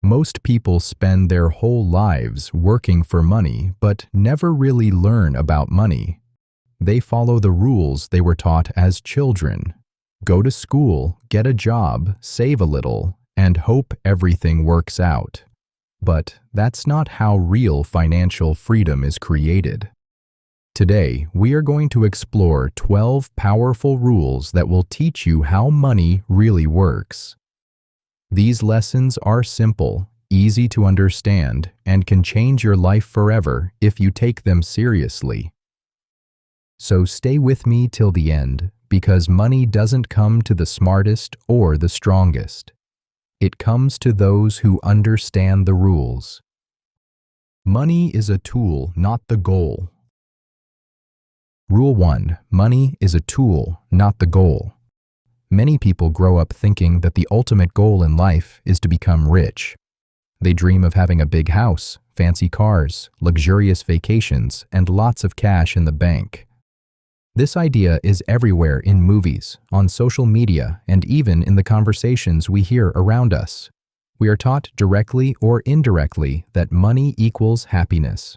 Most people spend their whole lives working for money but never really learn about money. They follow the rules they were taught as children. Go to school, get a job, save a little, and hope everything works out. But that's not how real financial freedom is created. Today, we are going to explore 12 powerful rules that will teach you how money really works. These lessons are simple, easy to understand, and can change your life forever if you take them seriously. So stay with me till the end, because money doesn't come to the smartest or the strongest. It comes to those who understand the rules. Money is a tool, not the goal. Rule 1. Money is a tool, not the goal. Many people grow up thinking that the ultimate goal in life is to become rich. They dream of having a big house, fancy cars, luxurious vacations, and lots of cash in the bank. This idea is everywhere in movies, on social media, and even in the conversations we hear around us. We are taught directly or indirectly that money equals happiness.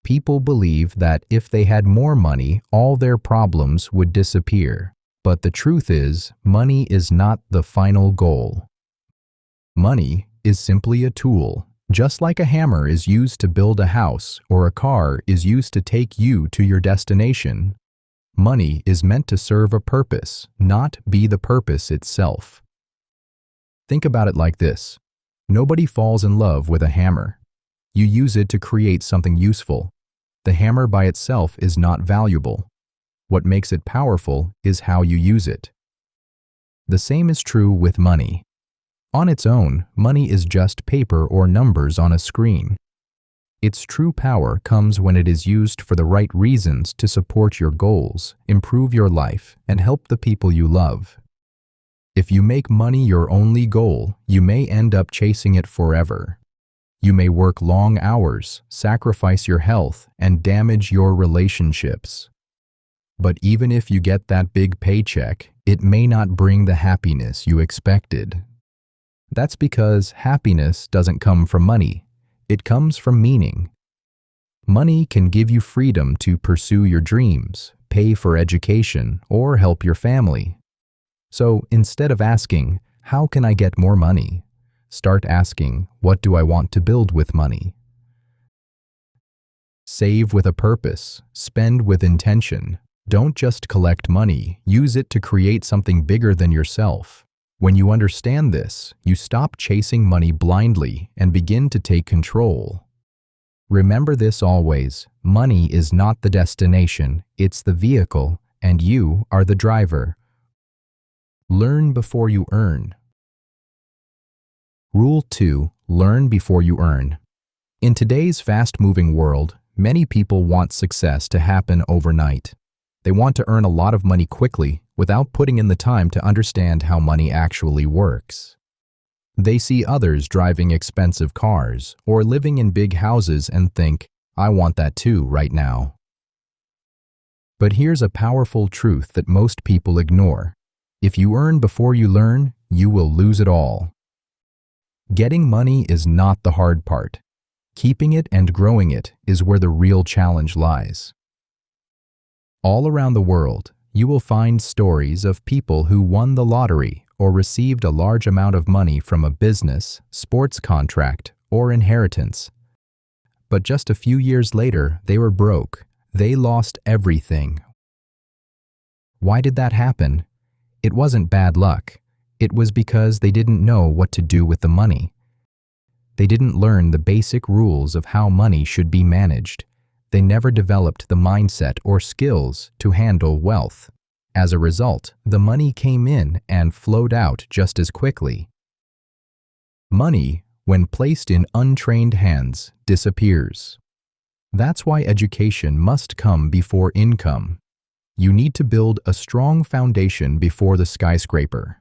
People believe that if they had more money, all their problems would disappear. But the truth is, money is not the final goal. Money is simply a tool, just like a hammer is used to build a house or a car is used to take you to your destination. Money is meant to serve a purpose, not be the purpose itself. Think about it like this. Nobody falls in love with a hammer. You use it to create something useful. The hammer by itself is not valuable. What makes it powerful is how you use it. The same is true with money. On its own, money is just paper or numbers on a screen. Its true power comes when it is used for the right reasons to support your goals, improve your life, and help the people you love. If you make money your only goal, you may end up chasing it forever. You may work long hours, sacrifice your health, and damage your relationships. But even if you get that big paycheck, it may not bring the happiness you expected. That's because happiness doesn't come from money. It comes from meaning. Money can give you freedom to pursue your dreams, pay for education, or help your family. So instead of asking, "How can I get more money?" start asking, "What do I want to build with money?" Save with a purpose. Spend with intention. Don't just collect money. Use it to create something bigger than yourself. When you understand this, you stop chasing money blindly and begin to take control. Remember this always. Money is not the destination, it's the vehicle, and you are the driver. Learn before you earn. Rule 2. Learn before you earn. In today's fast-moving world, many people want success to happen overnight. They want to earn a lot of money quickly without putting in the time to understand how money actually works. They see others driving expensive cars or living in big houses and think, "I want that too right now." But here's a powerful truth that most people ignore. If you earn before you learn, you will lose it all. Getting money is not the hard part. Keeping it and growing it is where the real challenge lies. All around the world, you will find stories of people who won the lottery or received a large amount of money from a business, sports contract, or inheritance. But just a few years later, they were broke. They lost everything. Why did that happen? It wasn't bad luck. It was because they didn't know what to do with the money. They didn't learn the basic rules of how money should be managed. They never developed the mindset or skills to handle wealth. As a result, the money came in and flowed out just as quickly. Money, when placed in untrained hands, disappears. That's why education must come before income. You need to build a strong foundation before the skyscraper.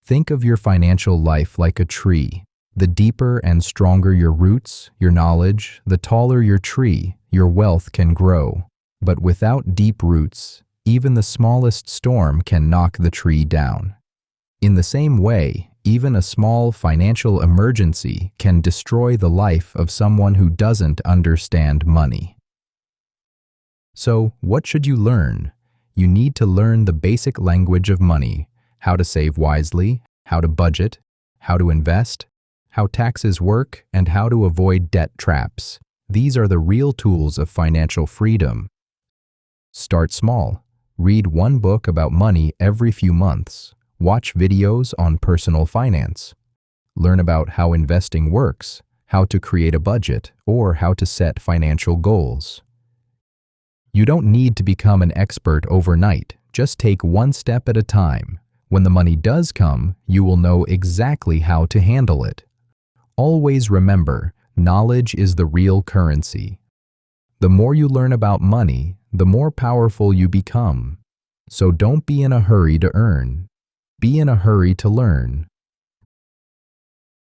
Think of your financial life like a tree. The deeper and stronger your roots, your knowledge, the taller your tree, your wealth can grow. But without deep roots, even the smallest storm can knock the tree down. In the same way, Even a small financial emergency can destroy the life of someone who doesn't understand money. So, what should you learn? You need to learn the basic language of money, how to save wisely, how to budget, how to invest, how taxes work, and how to avoid debt traps. These are the real tools of financial freedom. Start small. Read one book about money every few months. Watch videos on personal finance. Learn about how investing works, how to create a budget, or how to set financial goals. You don't need to become an expert overnight. Just take one step at a time. When the money does come, you will know exactly how to handle it. Always remember, knowledge is the real currency. The more you learn about money, the more powerful you become. So don't be in a hurry to earn. Be in a hurry to learn.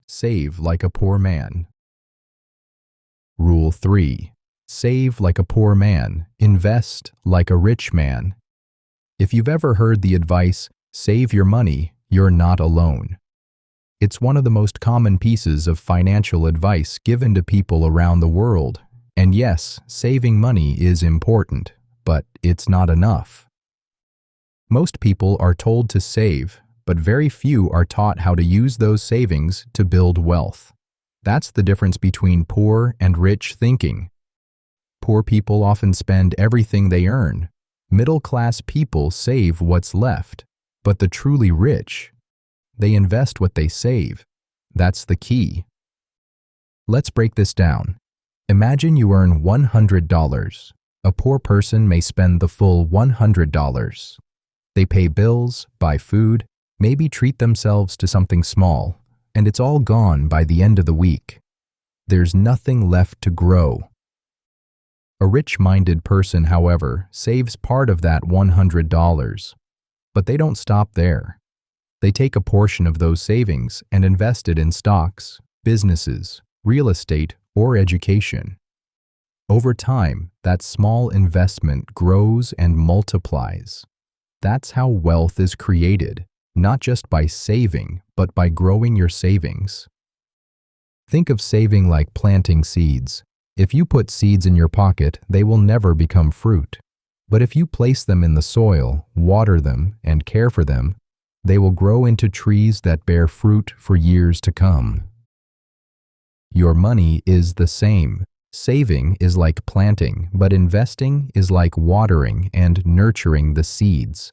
Save like a poor man. Rule 3. Save like a poor man. Invest like a rich man. If you've ever heard the advice, save your money, you're not alone. It's one of the most common pieces of financial advice given to people around the world. And yes, saving money is important, but it's not enough. Most people are told to save, but very few are taught how to use those savings to build wealth. That's the difference between poor and rich thinking. Poor people often spend everything they earn. Middle-class people save what's left, but the truly rich, they invest what they save. That's the key. Let's break this down. Imagine you earn $100. A poor person may spend the full $100. They pay bills, buy food, maybe treat themselves to something small, and it's all gone by the end of the week. There's nothing left to grow. A rich-minded person, however, saves part of that $100. But they don't stop there. They take a portion of those savings and invest it in stocks, businesses, real estate, or education. Over time, that small investment grows and multiplies. That's how wealth is created, not just by saving, but by growing your savings. Think of saving like planting seeds. If you put seeds in your pocket, they will never become fruit. But if you place them in the soil, water them, and care for them, they will grow into trees that bear fruit for years to come. Your money is the same. Saving is like planting, but investing is like watering and nurturing the seeds.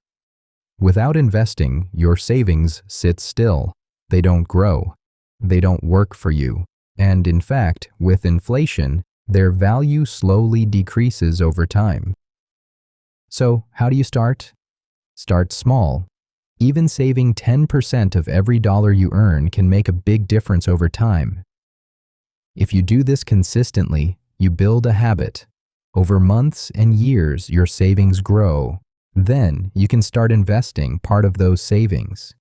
Without investing, your savings sit still. They don't grow. They don't work for you. And in fact, with inflation, their value slowly decreases over time. So, how do you start? Start small. Even saving 10% of every dollar you earn can make a big difference over time. If you do this consistently, you build a habit. Over months and years, your savings grow. Then, you can start investing part of those savings.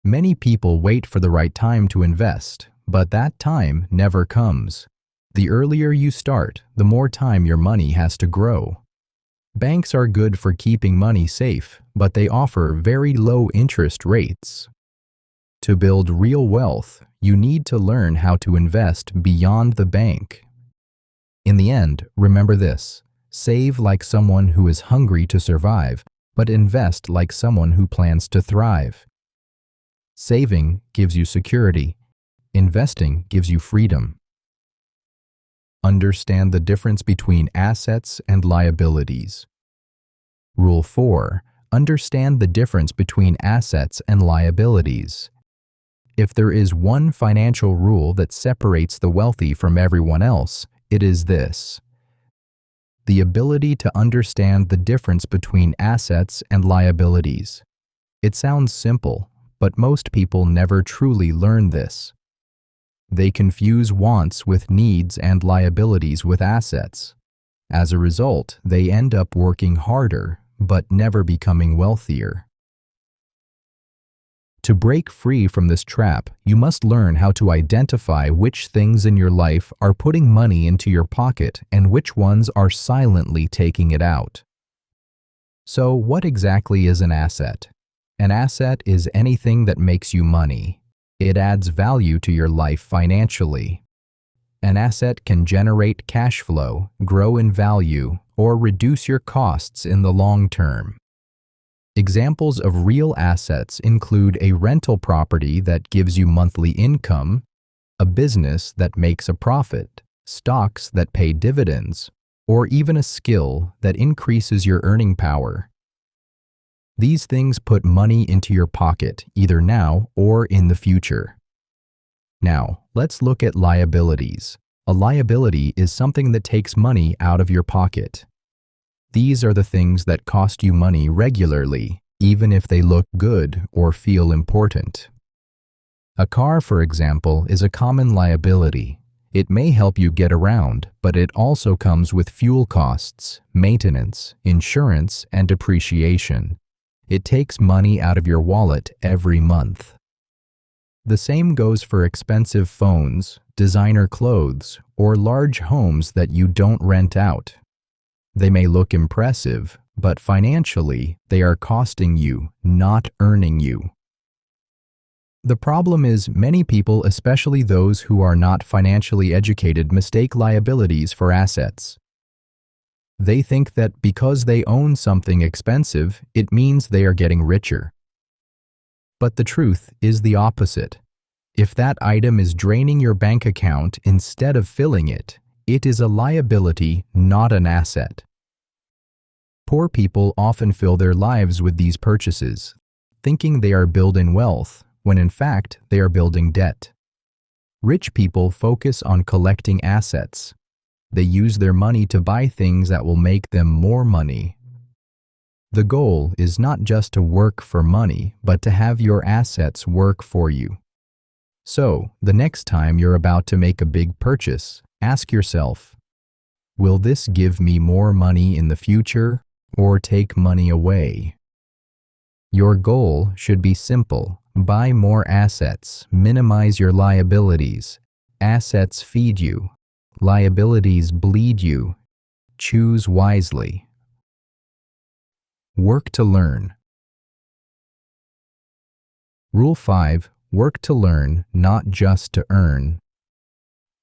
Many people wait for the right time to invest, but that time never comes. The earlier you start, the more time your money has to grow. Banks are good for keeping money safe, but they offer very low interest rates. To build real wealth, you need to learn how to invest beyond the bank. In the end, remember this: save like someone who is hungry to survive, but invest like someone who plans to thrive. Saving gives you security. Investing gives you freedom. Understand the difference between assets and liabilities. Rule 4. Understand the difference between assets and liabilities. If there is one financial rule that separates the wealthy from everyone else, it is this: the ability to understand the difference between assets and liabilities. It sounds simple, but most people never truly learn this. They confuse wants with needs and liabilities with assets. As a result, they end up working harder, but never becoming wealthier. To break free from this trap, you must learn how to identify which things in your life are putting money into your pocket and which ones are silently taking it out. So, what exactly is an asset? An asset is anything that makes you money. It adds value to your life financially. An asset can generate cash flow, grow in value, or reduce your costs in the long term. Examples of real assets include a rental property that gives you monthly income, a business that makes a profit, stocks that pay dividends, or even a skill that increases your earning power. These things put money into your pocket, either now or in the future. Now, let's look at liabilities. A liability is something that takes money out of your pocket. These are the things that cost you money regularly, even if they look good or feel important. A car, for example, is a common liability. It may help you get around, but it also comes with fuel costs, maintenance, insurance, and depreciation. It takes money out of your wallet every month. The same goes for expensive phones, designer clothes, or large homes that you don't rent out. They may look impressive, but financially, they are costing you, not earning you. The problem is many people, especially those who are not financially educated, mistake liabilities for assets. They think that because they own something expensive, it means they are getting richer. But the truth is the opposite. If that item is draining your bank account instead of filling it, it is a liability, not an asset. Poor people often fill their lives with these purchases, thinking they are building wealth, when in fact they are building debt. Rich people focus on collecting assets. They use their money to buy things that will make them more money. The goal is not just to work for money, but to have your assets work for you. So, the next time you're about to make a big purchase, ask yourself, will this give me more money in the future or take money away? Your goal should be simple. Buy more assets, minimize your liabilities. Assets feed you. Liabilities bleed you. Choose wisely. Work to learn. Rule 5. Work to learn, not just to earn.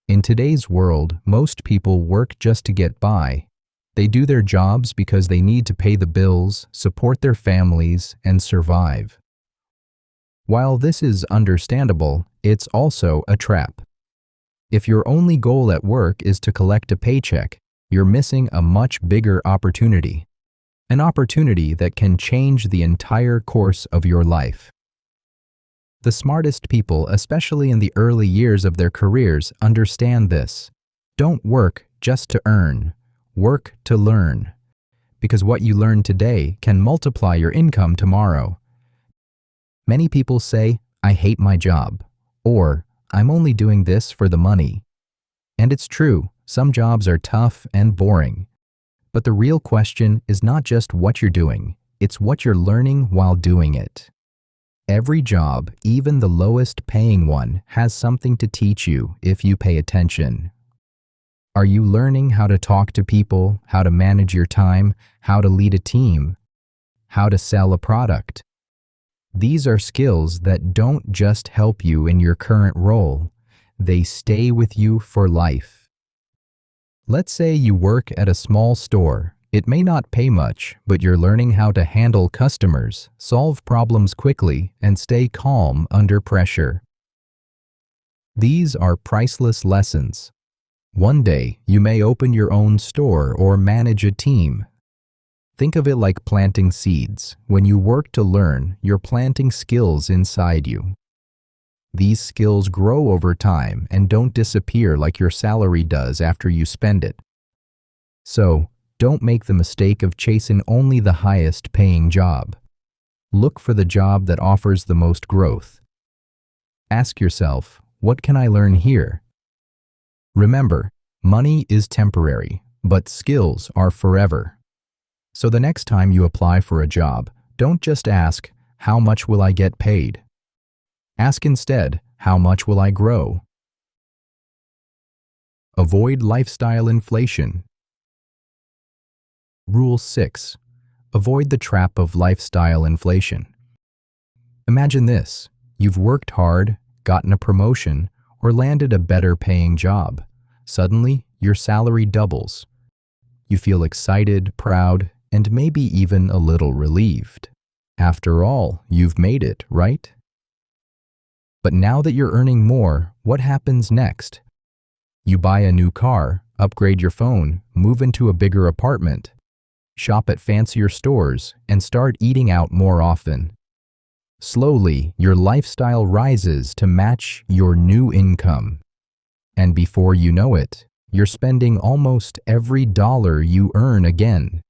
In today's world, most people work just to get by. They do their jobs because they need to pay the bills, support their families, and survive. While this is understandable, it's also a trap. If your only goal at work is to collect a paycheck, you're missing a much bigger opportunity. An opportunity that can change the entire course of your life. The smartest people, especially in the early years of their careers, understand this. Don't work just to earn. Work to learn. Because what you learn today can multiply your income tomorrow. Many people say, "I hate my job," or "I'm only doing this for the money." And it's true, some jobs are tough and boring. But the real question is not just what you're doing, it's what you're learning while doing it. Every job, even the lowest paying one, has something to teach you if you pay attention. Are you learning how to talk to people, how to manage your time, how to lead a team, how to sell a product? These are skills that don't just help you in your current role, they stay with you for life. Let's say you work at a small store. It may not pay much, but you're learning how to handle customers, solve problems quickly, and stay calm under pressure. These are priceless lessons. One day, you may open your own store or manage a team. Think of it like planting seeds. When you work to learn, you're planting skills inside you. These skills grow over time and don't disappear like your salary does after you spend it. So, don't make the mistake of chasing only the highest paying job. Look for the job that offers the most growth. Ask yourself, what can I learn here? Remember, money is temporary, but skills are forever. So the next time you apply for a job, don't just ask, how much will I get paid? Ask instead, how much will I grow? Avoid lifestyle inflation. Rule 6. Avoid the trap of lifestyle inflation. Imagine this. You've worked hard, gotten a promotion, or landed a better paying job. Suddenly, your salary doubles. You feel excited, proud, and maybe even a little relieved. After all, you've made it, right? But now that you're earning more, what happens next? You buy a new car, upgrade your phone, move into a bigger apartment, shop at fancier stores, and start eating out more often. Slowly, your lifestyle rises to match your new income. And before you know it, you're spending almost every dollar you earn again.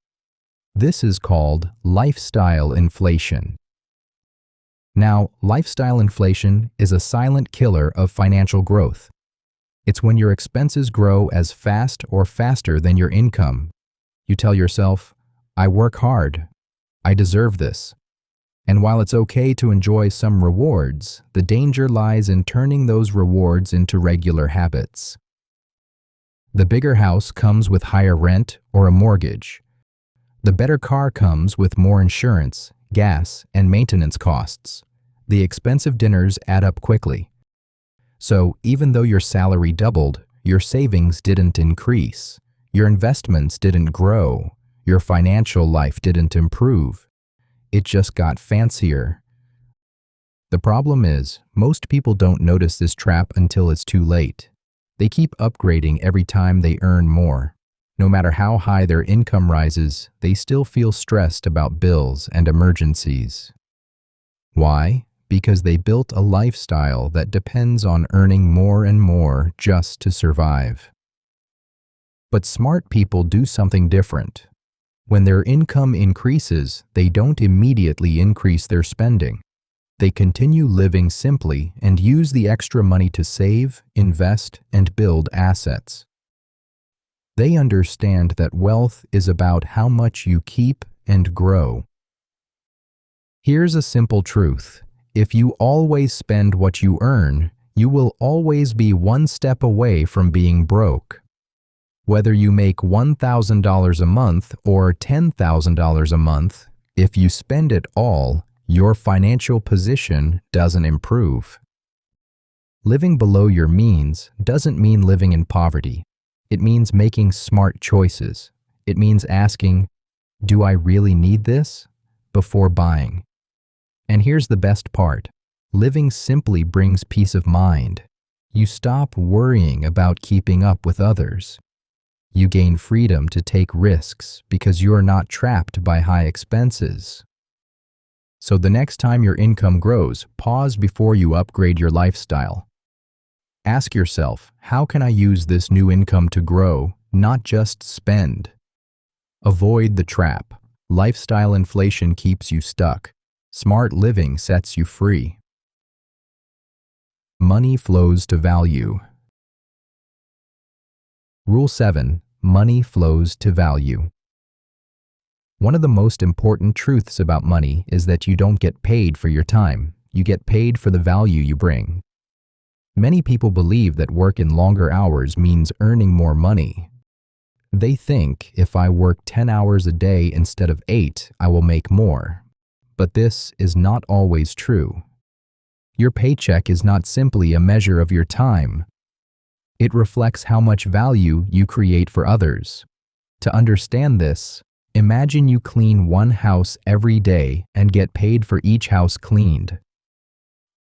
This is called lifestyle inflation. Now, lifestyle inflation is a silent killer of financial growth. It's when your expenses grow as fast or faster than your income. You tell yourself, I work hard. I deserve this. And while it's okay to enjoy some rewards, the danger lies in turning those rewards into regular habits. The bigger house comes with higher rent or a mortgage. The better car comes with more insurance, gas, and maintenance costs. The expensive dinners add up quickly. So even though your salary doubled, your savings didn't increase. Your investments didn't grow. Your financial life didn't improve. It just got fancier. The problem is, most people don't notice this trap until it's too late. They keep upgrading every time they earn more. No matter how high their income rises, they still feel stressed about bills and emergencies. Why? Because they built a lifestyle that depends on earning more and more just to survive. But smart people do something different. When their income increases, they don't immediately increase their spending. They continue living simply and use the extra money to save, invest, and build assets. They understand that wealth is about how much you keep and grow. Here's a simple truth. If you always spend what you earn, you will always be one step away from being broke. Whether you make $1,000 a month or $10,000 a month, if you spend it all, your financial position doesn't improve. Living below your means doesn't mean living in poverty. It means making smart choices. It means asking, do I really need this? Before buying. And here's the best part. Living simply brings peace of mind. You stop worrying about keeping up with others. You gain freedom to take risks because you're not trapped by high expenses. So the next time your income grows, pause before you upgrade your lifestyle. Ask yourself, how can I use this new income to grow, not just spend? Avoid the trap. Lifestyle inflation keeps you stuck. Smart living sets you free. Money flows to value. Rule 7. Money flows to value. One of the most important truths about money is that you don't get paid for your time. You get paid for the value you bring. Many people believe that work in longer hours means earning more money. They think if I work 10 hours a day instead of 8, I will make more. But this is not always true. Your paycheck is not simply a measure of your time. It reflects how much value you create for others. To understand this, imagine you clean one house every day and get paid for each house cleaned.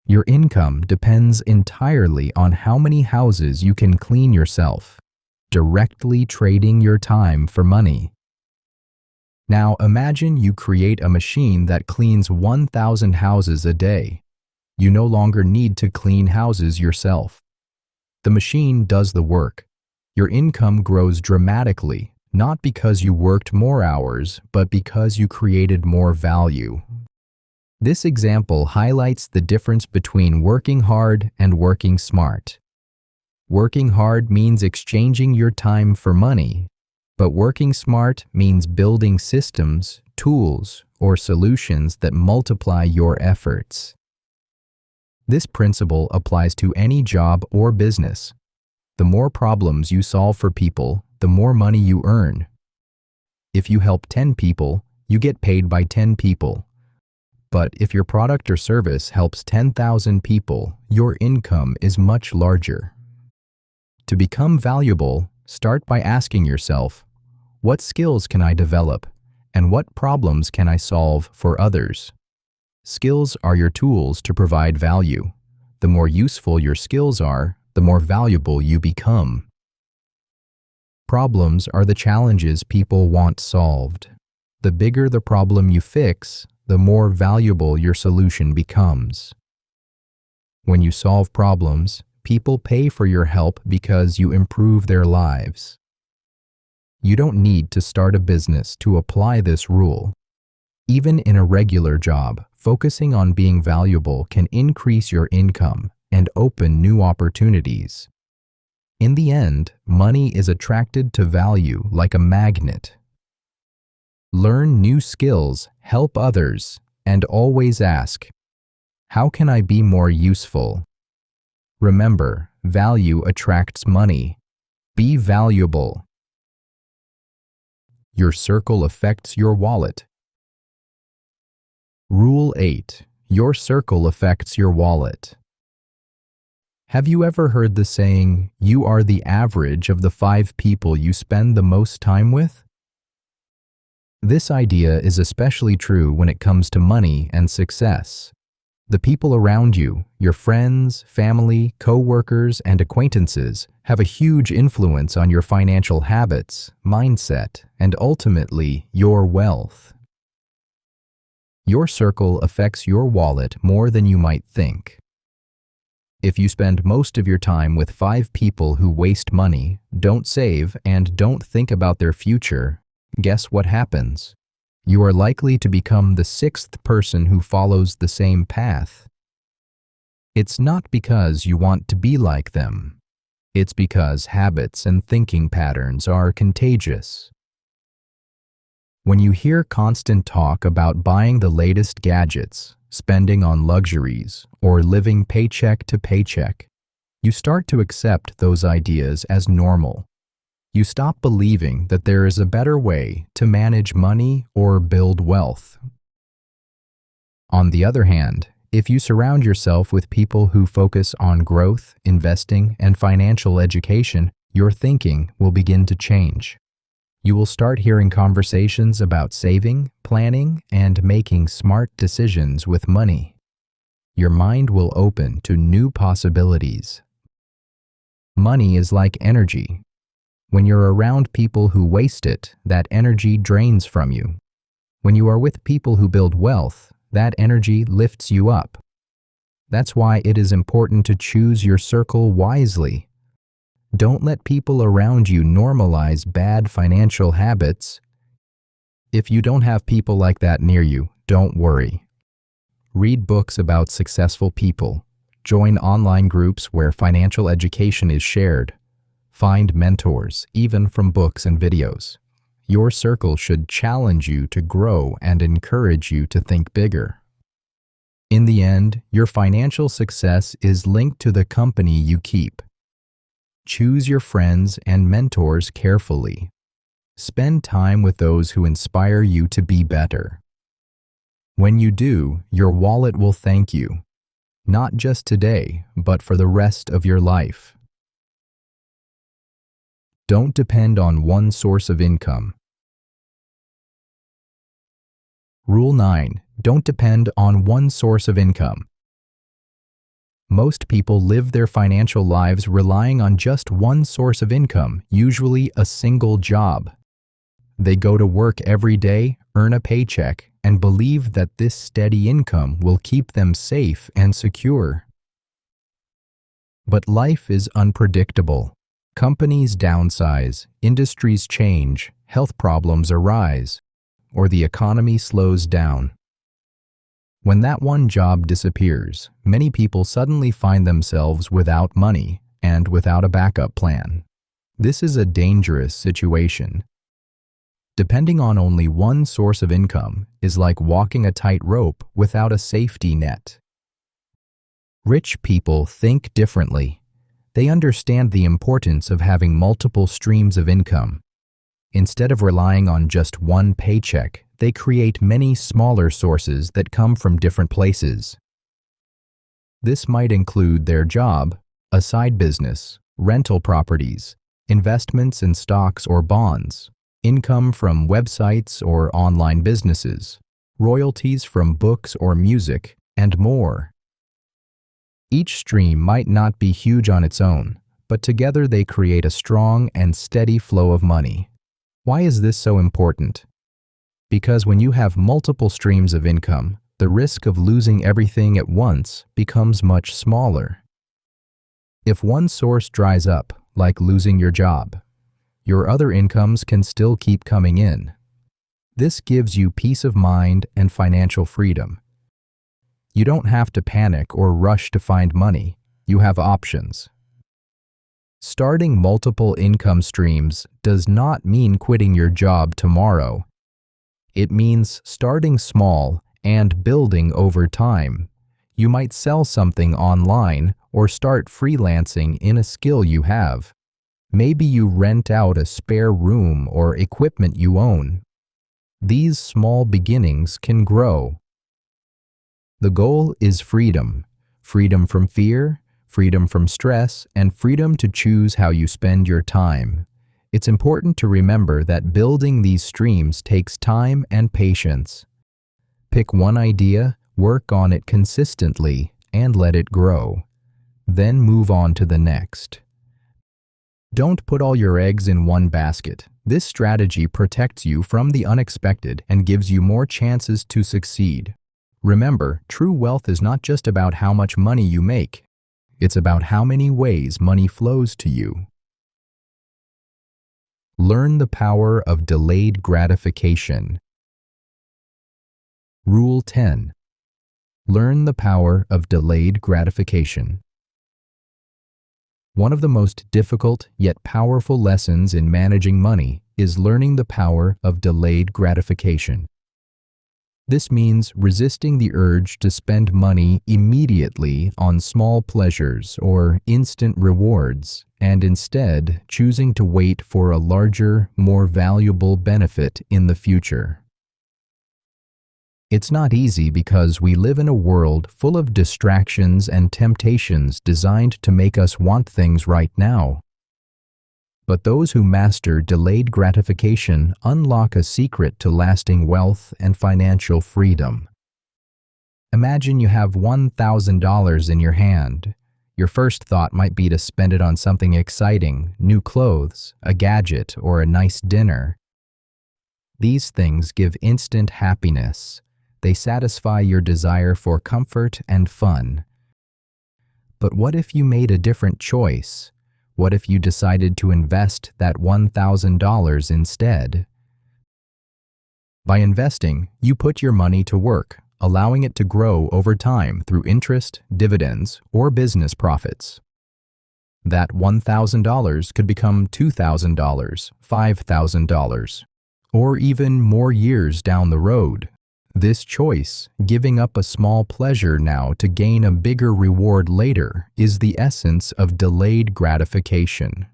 Your income depends entirely on how many houses you can clean yourself, directly trading your time for money. Now imagine you create a machine that cleans 1,000 houses a day. You no longer need to clean houses yourself. The machine does the work. Your income grows dramatically, not because you worked more hours, but because you created more value. This example highlights the difference between working hard and working smart. Working hard means exchanging your time for money, but working smart means building systems, tools, or solutions that multiply your efforts. This principle applies to any job or business. The more problems you solve for people, the more money you earn. If you help 10 people, you get paid by 10 people. But if your product or service helps 10,000 people, your income is much larger. To become valuable, start by asking yourself, what skills can I develop, and what problems can I solve for others? Skills are your tools to provide value. The more useful your skills are, the more valuable you become. Problems are the challenges people want solved. The bigger the problem you fix, the more valuable your solution becomes. When you solve problems, people pay for your help because you improve their lives. You don't need to start a business to apply this rule. Even in a regular job, focusing on being valuable can increase your income and open new opportunities. In the end, money is attracted to value like a magnet. Learn new skills, help others, and always ask, how can I be more useful? Remember, value attracts money. Be valuable. Your circle affects your wallet. Rule 8. Your circle affects your wallet. Have you ever heard the saying, you are the average of the 5 people you spend the most time with? This idea is especially true when it comes to money and success. The people around you, your friends, family, co-workers, and acquaintances, have a huge influence on your financial habits, mindset, and ultimately, your wealth. Your circle affects your wallet more than you might think. If you spend most of your time with 5 people who waste money, don't save, and don't think about their future, guess what happens? You are likely to become the 6th person who follows the same path. It's not because you want to be like them. It's because habits and thinking patterns are contagious. When you hear constant talk about buying the latest gadgets, spending on luxuries, or living paycheck to paycheck, you start to accept those ideas as normal. You stop believing that there is a better way to manage money or build wealth. On the other hand, if you surround yourself with people who focus on growth, investing, and financial education, your thinking will begin to change. You will start hearing conversations about saving, planning, and making smart decisions with money. Your mind will open to new possibilities. Money is like energy. When you're around people who waste it, that energy drains from you. When you are with people who build wealth, that energy lifts you up. That's why it is important to choose your circle wisely. Don't let people around you normalize bad financial habits. If you don't have people like that near you, don't worry. Read books about successful people. Join online groups where financial education is shared. Find mentors, even from books and videos. Your circle should challenge you to grow and encourage you to think bigger. In the end, your financial success is linked to the company you keep. Choose your friends and mentors carefully. Spend time with those who inspire you to be better. When you do, your wallet will thank you, not just today, but for the rest of your life. Don't depend on one source of income. Rule 9. Don't depend on one source of income. Most people live their financial lives relying on just one source of income, usually a single job. They go to work every day, earn a paycheck, and believe that this steady income will keep them safe and secure. But life is unpredictable. Companies downsize, industries change, health problems arise, or the economy slows down. When that one job disappears, many people suddenly find themselves without money and without a backup plan. This is a dangerous situation. Depending on only one source of income is like walking a tightrope without a safety net. Rich people think differently. They understand the importance of having multiple streams of income. Instead of relying on just one paycheck, they create many smaller sources that come from different places. This might include their job, a side business, rental properties, investments in stocks or bonds, income from websites or online businesses, royalties from books or music, and more. Each stream might not be huge on its own, but together they create a strong and steady flow of money. Why is this so important? Because when you have multiple streams of income, the risk of losing everything at once becomes much smaller. If one source dries up, like losing your job, your other incomes can still keep coming in. This gives you peace of mind and financial freedom. You don't have to panic or rush to find money. You have options. Starting multiple income streams does not mean quitting your job tomorrow. It means starting small and building over time. You might sell something online or start freelancing in a skill you have. Maybe you rent out a spare room or equipment you own. These small beginnings can grow. The goal is freedom. Freedom from fear, freedom from stress, and freedom to choose how you spend your time. It's important to remember that building these streams takes time and patience. Pick one idea, work on it consistently, and let it grow. Then move on to the next. Don't put all your eggs in one basket. This strategy protects you from the unexpected and gives you more chances to succeed. Remember, true wealth is not just about how much money you make. It's about how many ways money flows to you. Learn the power of delayed gratification. Rule 10. Learn the power of delayed gratification. One of the most difficult yet powerful lessons in managing money is learning the power of delayed gratification. This means resisting the urge to spend money immediately on small pleasures or instant rewards, and instead choosing to wait for a larger, more valuable benefit in the future. It's not easy because we live in a world full of distractions and temptations designed to make us want things right now. But those who master delayed gratification unlock a secret to lasting wealth and financial freedom. Imagine you have $1,000 in your hand. Your first thought might be to spend it on something exciting, new clothes, a gadget, or a nice dinner. These things give instant happiness. They satisfy your desire for comfort and fun. But what if you made a different choice? What if you decided to invest that $1,000 instead? By investing, you put your money to work, allowing it to grow over time through interest, dividends, or business profits. That $1,000 could become $2,000, $5,000, or even more years down the road. This choice, giving up a small pleasure now to gain a bigger reward later, is the essence of delayed gratification.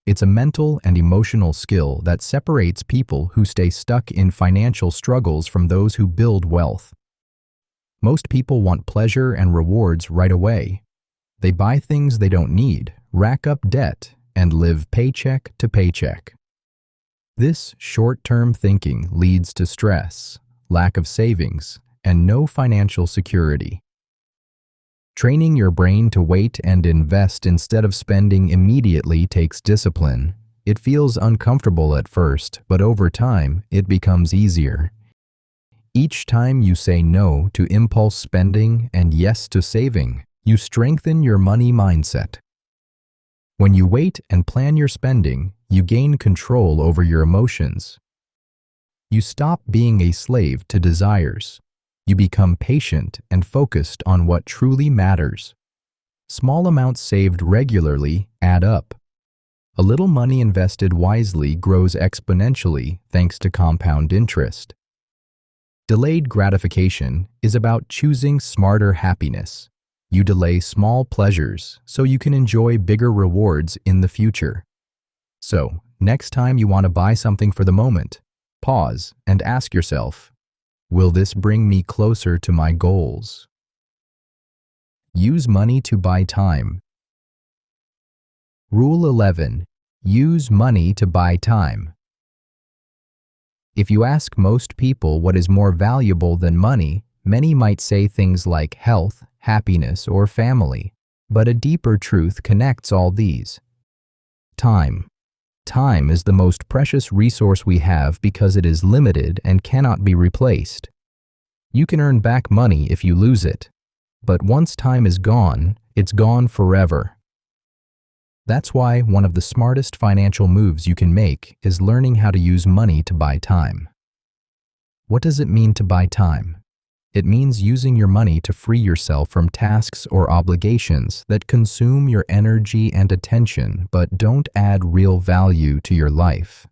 It's a mental and emotional skill that separates people who stay stuck in financial struggles from those who build wealth. Most people want pleasure and rewards right away. They buy things they don't need, rack up debt, and live paycheck to paycheck. This short-term thinking leads to stress, lack of savings, and no financial security. Training your brain to wait and invest instead of spending immediately takes discipline. It feels uncomfortable at first, but over time, it becomes easier. Each time you say no to impulse spending and yes to saving, you strengthen your money mindset. When you wait and plan your spending, you gain control over your emotions. You stop being a slave to desires. You become patient and focused on what truly matters. Small amounts saved regularly add up. A little money invested wisely grows exponentially thanks to compound interest. Delayed gratification is about choosing smarter happiness. You delay small pleasures so you can enjoy bigger rewards in the future. So, Next time you want to buy something for the moment, pause and ask yourself, will this bring me closer to my goals? Use money to buy time. Rule 11. Use money to buy time. If you ask most people what is more valuable than money, many might say things like health, happiness, or family. But a deeper truth connects all these. Time. Time is the most precious resource we have because it is limited and cannot be replaced. You can earn back money if you lose it, but once time is gone, it's gone forever. That's why one of the smartest financial moves you can make is learning how to use money to buy time. What does it mean to buy time? It means using your money to free yourself from tasks or obligations that consume your energy and attention but don't add real value to your life.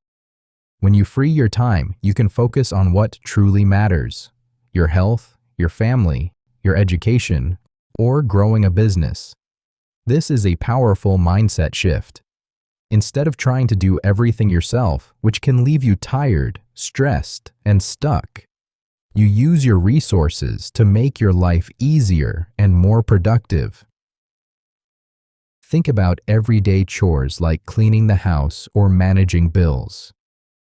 When you free your time, you can focus on what truly matters: your health, your family, your education, or growing a business. This is a powerful mindset shift. Instead of trying to do everything yourself, which can leave you tired, stressed, and stuck, you use your resources to make your life easier and more productive. Think about everyday chores like cleaning the house or managing bills.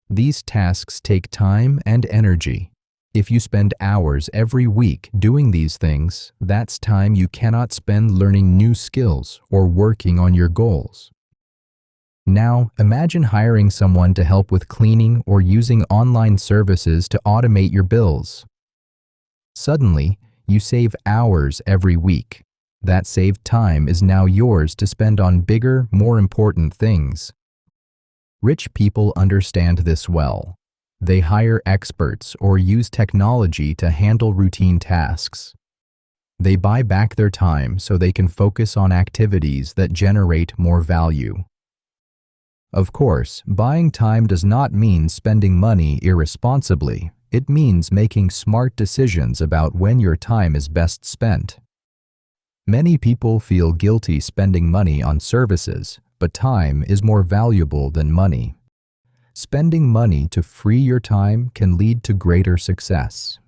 These tasks take time and energy. If you spend hours every week doing these things, that's time you cannot spend learning new skills or working on your goals. Now, imagine hiring someone to help with cleaning or using online services to automate your bills. Suddenly, you save hours every week. That saved time is now yours to spend on bigger, more important things. Rich people understand this well. They hire experts or use technology to handle routine tasks. They buy back their time so they can focus on activities that generate more value. Of course, buying time does not mean spending money irresponsibly. It means making smart decisions about when your time is best spent. Many people feel guilty spending money on services, but time is more valuable than money. Spending money to free your time can lead to greater success.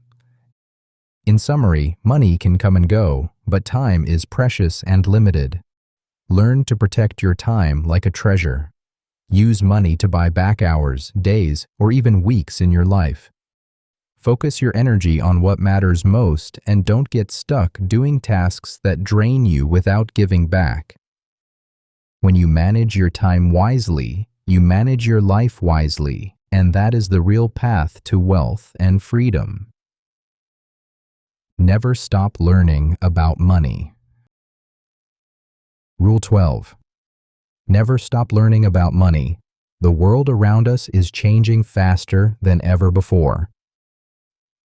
In summary, money can come and go, but time is precious and limited. Learn to protect your time like a treasure. Use money to buy back hours, days, or even weeks in your life. Focus your energy on what matters most and don't get stuck doing tasks that drain you without giving back. When you manage your time wisely, you manage your life wisely, and that is the real path to wealth and freedom. Never stop learning about money. Rule 12. Never stop learning about money. The world around us is changing faster than ever before.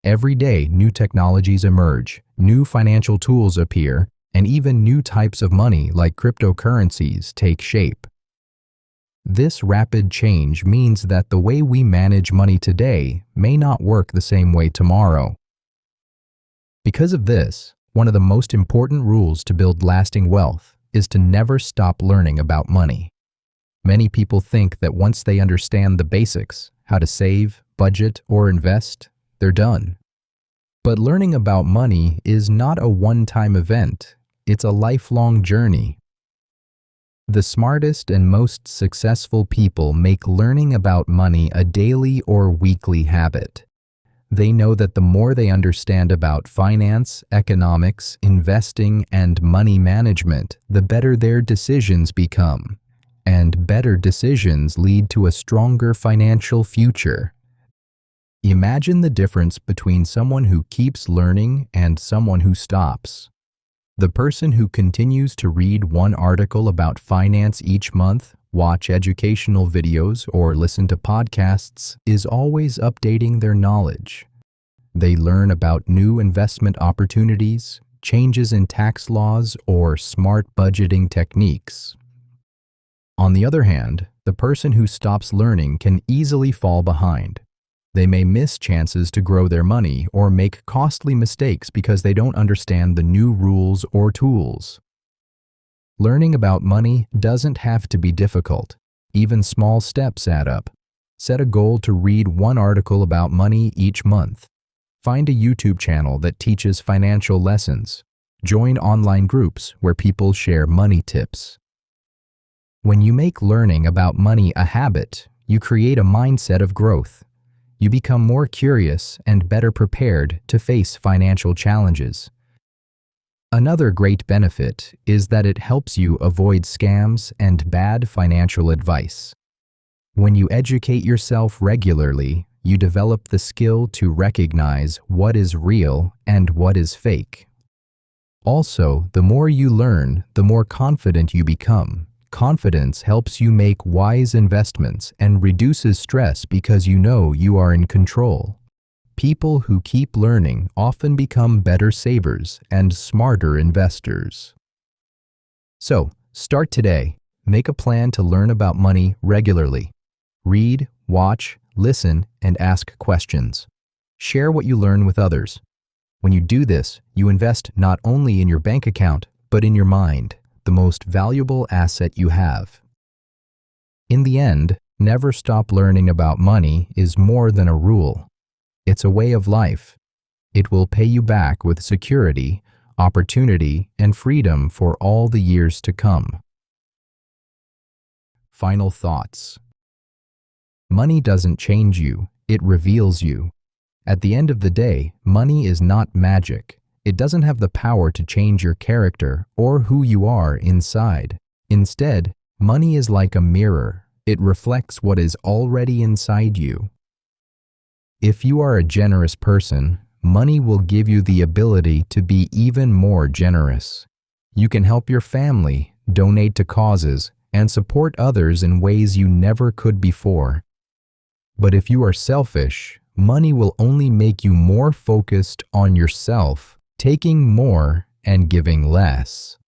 Every day, new technologies emerge, new financial tools appear, and even new types of money like cryptocurrencies take shape. This rapid change means that the way we manage money today may not work the same way tomorrow. Because of this, one of the most important rules to build lasting wealth is to never stop learning about money. Many people think that once they understand the basics, how to save, budget, or invest, they're done. But learning about money is not a one-time event. It's a lifelong journey. The smartest and most successful people make learning about money a daily or weekly habit. They know that the more they understand about finance, economics, investing, and money management, the better their decisions become. And better decisions lead to a stronger financial future. Imagine the difference between someone who keeps learning and someone who stops. The person who continues to read one article about finance each month, watch educational videos, or listen to podcasts is always updating their knowledge. They learn about new investment opportunities, changes in tax laws, or smart budgeting techniques. On the other hand, the person who stops learning can easily fall behind. They may miss chances to grow their money or make costly mistakes because they don't understand the new rules or tools. Learning about money doesn't have to be difficult. Even small steps add up. Set a goal to read one article about money each month. Find a YouTube channel that teaches financial lessons. Join online groups where people share money tips. When you make learning about money a habit, you create a mindset of growth. You become more curious and better prepared to face financial challenges. Another great benefit is that it helps you avoid scams and bad financial advice. When you educate yourself regularly, you develop the skill to recognize what is real and what is fake. Also, the more you learn, the more confident you become. Confidence helps you make wise investments and reduces stress because you know you are in control. People who keep learning often become better savers and smarter investors. So, start today. Make a plan to learn about money regularly. Read, watch, listen, and ask questions. Share what you learn with others. When you do this, you invest not only in your bank account, but in your mind, the most valuable asset you have. In the end, never stop learning about money is more than a rule. It's a way of life. It will pay you back with security, opportunity, and freedom for all the years to come. Final thoughts. Money doesn't change you, it reveals you. At the end of the day, money is not magic. It doesn't have the power to change your character or who you are inside. Instead, money is like a mirror. It reflects what is already inside you. If you are a generous person, money will give you the ability to be even more generous. You can help your family, donate to causes, and support others in ways you never could before. But if you are selfish, money will only make you more focused on yourself, taking more and giving less.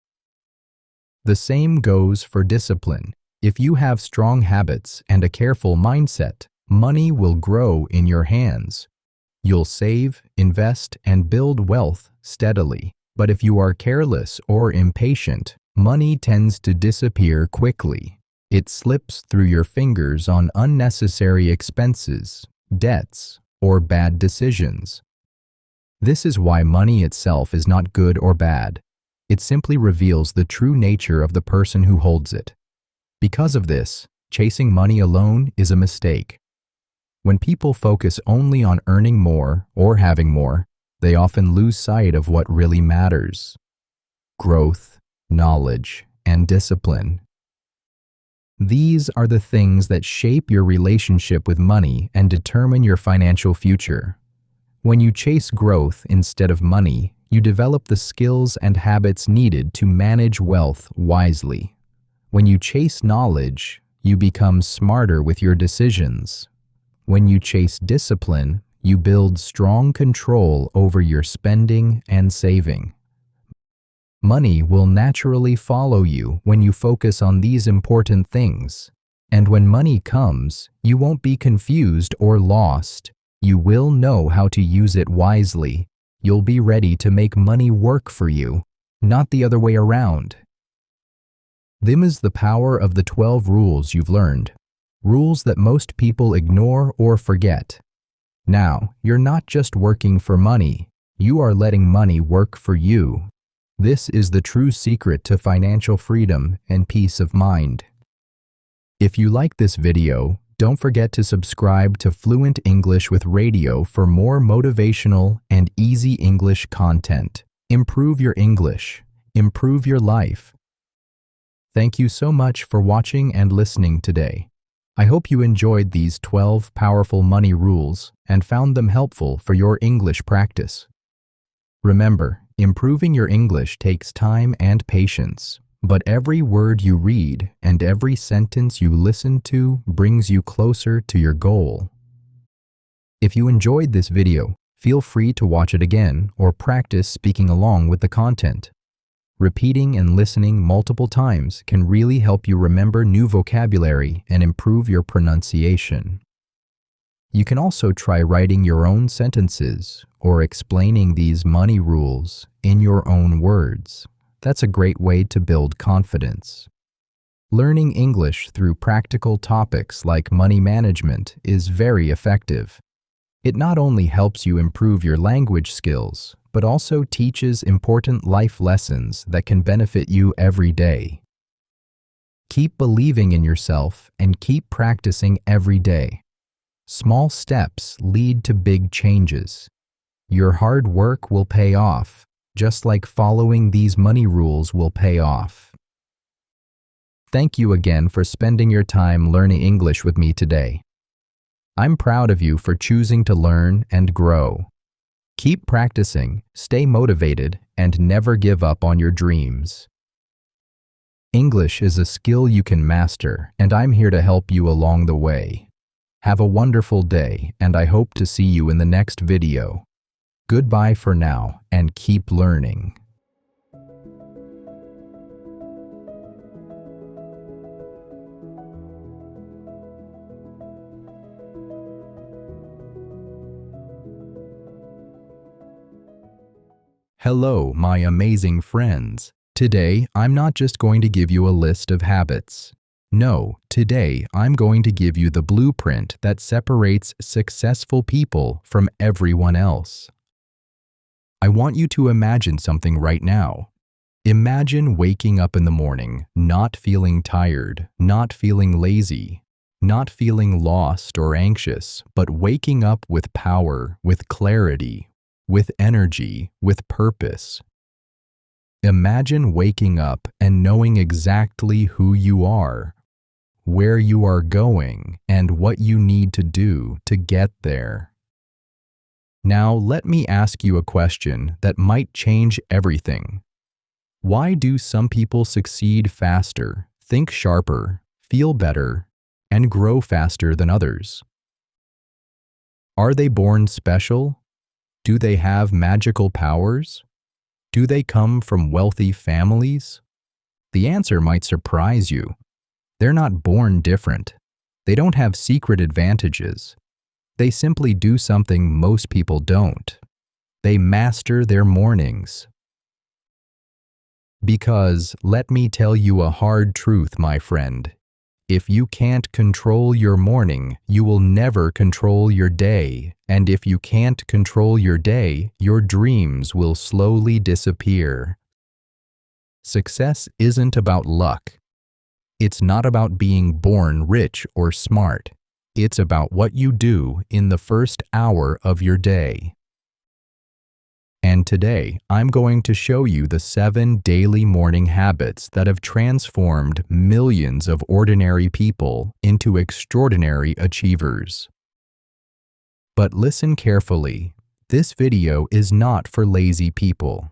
The same goes for discipline. If you have strong habits and a careful mindset, money will grow in your hands. You'll save, invest, and build wealth steadily. But if you are careless or impatient, money tends to disappear quickly. It slips through your fingers on unnecessary expenses, debts, or bad decisions. This is why money itself is not good or bad. It simply reveals the true nature of the person who holds it. Because of this, chasing money alone is a mistake. When people focus only on earning more or having more, they often lose sight of what really matters: growth, knowledge, and discipline. These are the things that shape your relationship with money and determine your financial future. When you chase growth instead of money, you develop the skills and habits needed to manage wealth wisely. When you chase knowledge, you become smarter with your decisions. When you chase discipline, you build strong control over your spending and saving. Money will naturally follow you when you focus on these important things. And when money comes, you won't be confused or lost. You will know how to use it wisely. You'll be ready to make money work for you, not the other way around. Them is the power of the 12 rules you've learned. Rules that most people ignore or forget. Now, you're not just working for money, you are letting money work for you. This is the true secret to financial freedom and peace of mind. If you like this video, don't forget to subscribe to Fluent English with Radio for more motivational and easy English content. Improve your English. Improve your life. Thank you so much for watching and listening today. I hope you enjoyed these 12 powerful money rules and found them helpful for your English practice. Remember, improving your English takes time and patience, but every word you read and every sentence you listen to brings you closer to your goal. If you enjoyed this video, feel free to watch it again or practice speaking along with the content. Repeating and listening multiple times can really help you remember new vocabulary and improve your pronunciation. You can also try writing your own sentences or explaining these money rules in your own words. That's a great way to build confidence. Learning English through practical topics like money management is very effective. It not only helps you improve your language skills, but also teaches important life lessons that can benefit you every day. Keep believing in yourself and keep practicing every day. Small steps lead to big changes. Your hard work will pay off, just like following these money rules will pay off. Thank you again for spending your time learning English with me today. I'm proud of you for choosing to learn and grow. Keep practicing, stay motivated, and never give up on your dreams. English is a skill you can master, and I'm here to help you along the way. Have a wonderful day, and I hope to see you in the next video. Goodbye for now, and keep learning. Hello, my amazing friends. Today, I'm not just going to give you a list of habits. No, today I'm going to give you the blueprint that separates successful people from everyone else. I want you to imagine something right now. Imagine waking up in the morning, not feeling tired, not feeling lazy, not feeling lost or anxious, but waking up with power, with clarity, with energy, with purpose. Imagine waking up and knowing exactly who you are, where you are going, and what you need to do to get there. Now, let me ask you a question that might change everything. Why do some people succeed faster, think sharper, feel better, and grow faster than others? Are they born special? Do they have magical powers? Do they come from wealthy families? The answer might surprise you. They're not born different. They don't have secret advantages. They simply do something most people don't. They master their mornings. Because, let me tell you a hard truth, my friend. If you can't control your morning, you will never control your day. And if you can't control your day, your dreams will slowly disappear. Success isn't about luck. It's not about being born rich or smart. It's about what you do in the first hour of your day. And today, I'm going to show you the 7 daily morning habits that have transformed millions of ordinary people into extraordinary achievers. But listen carefully. This video is not for lazy people.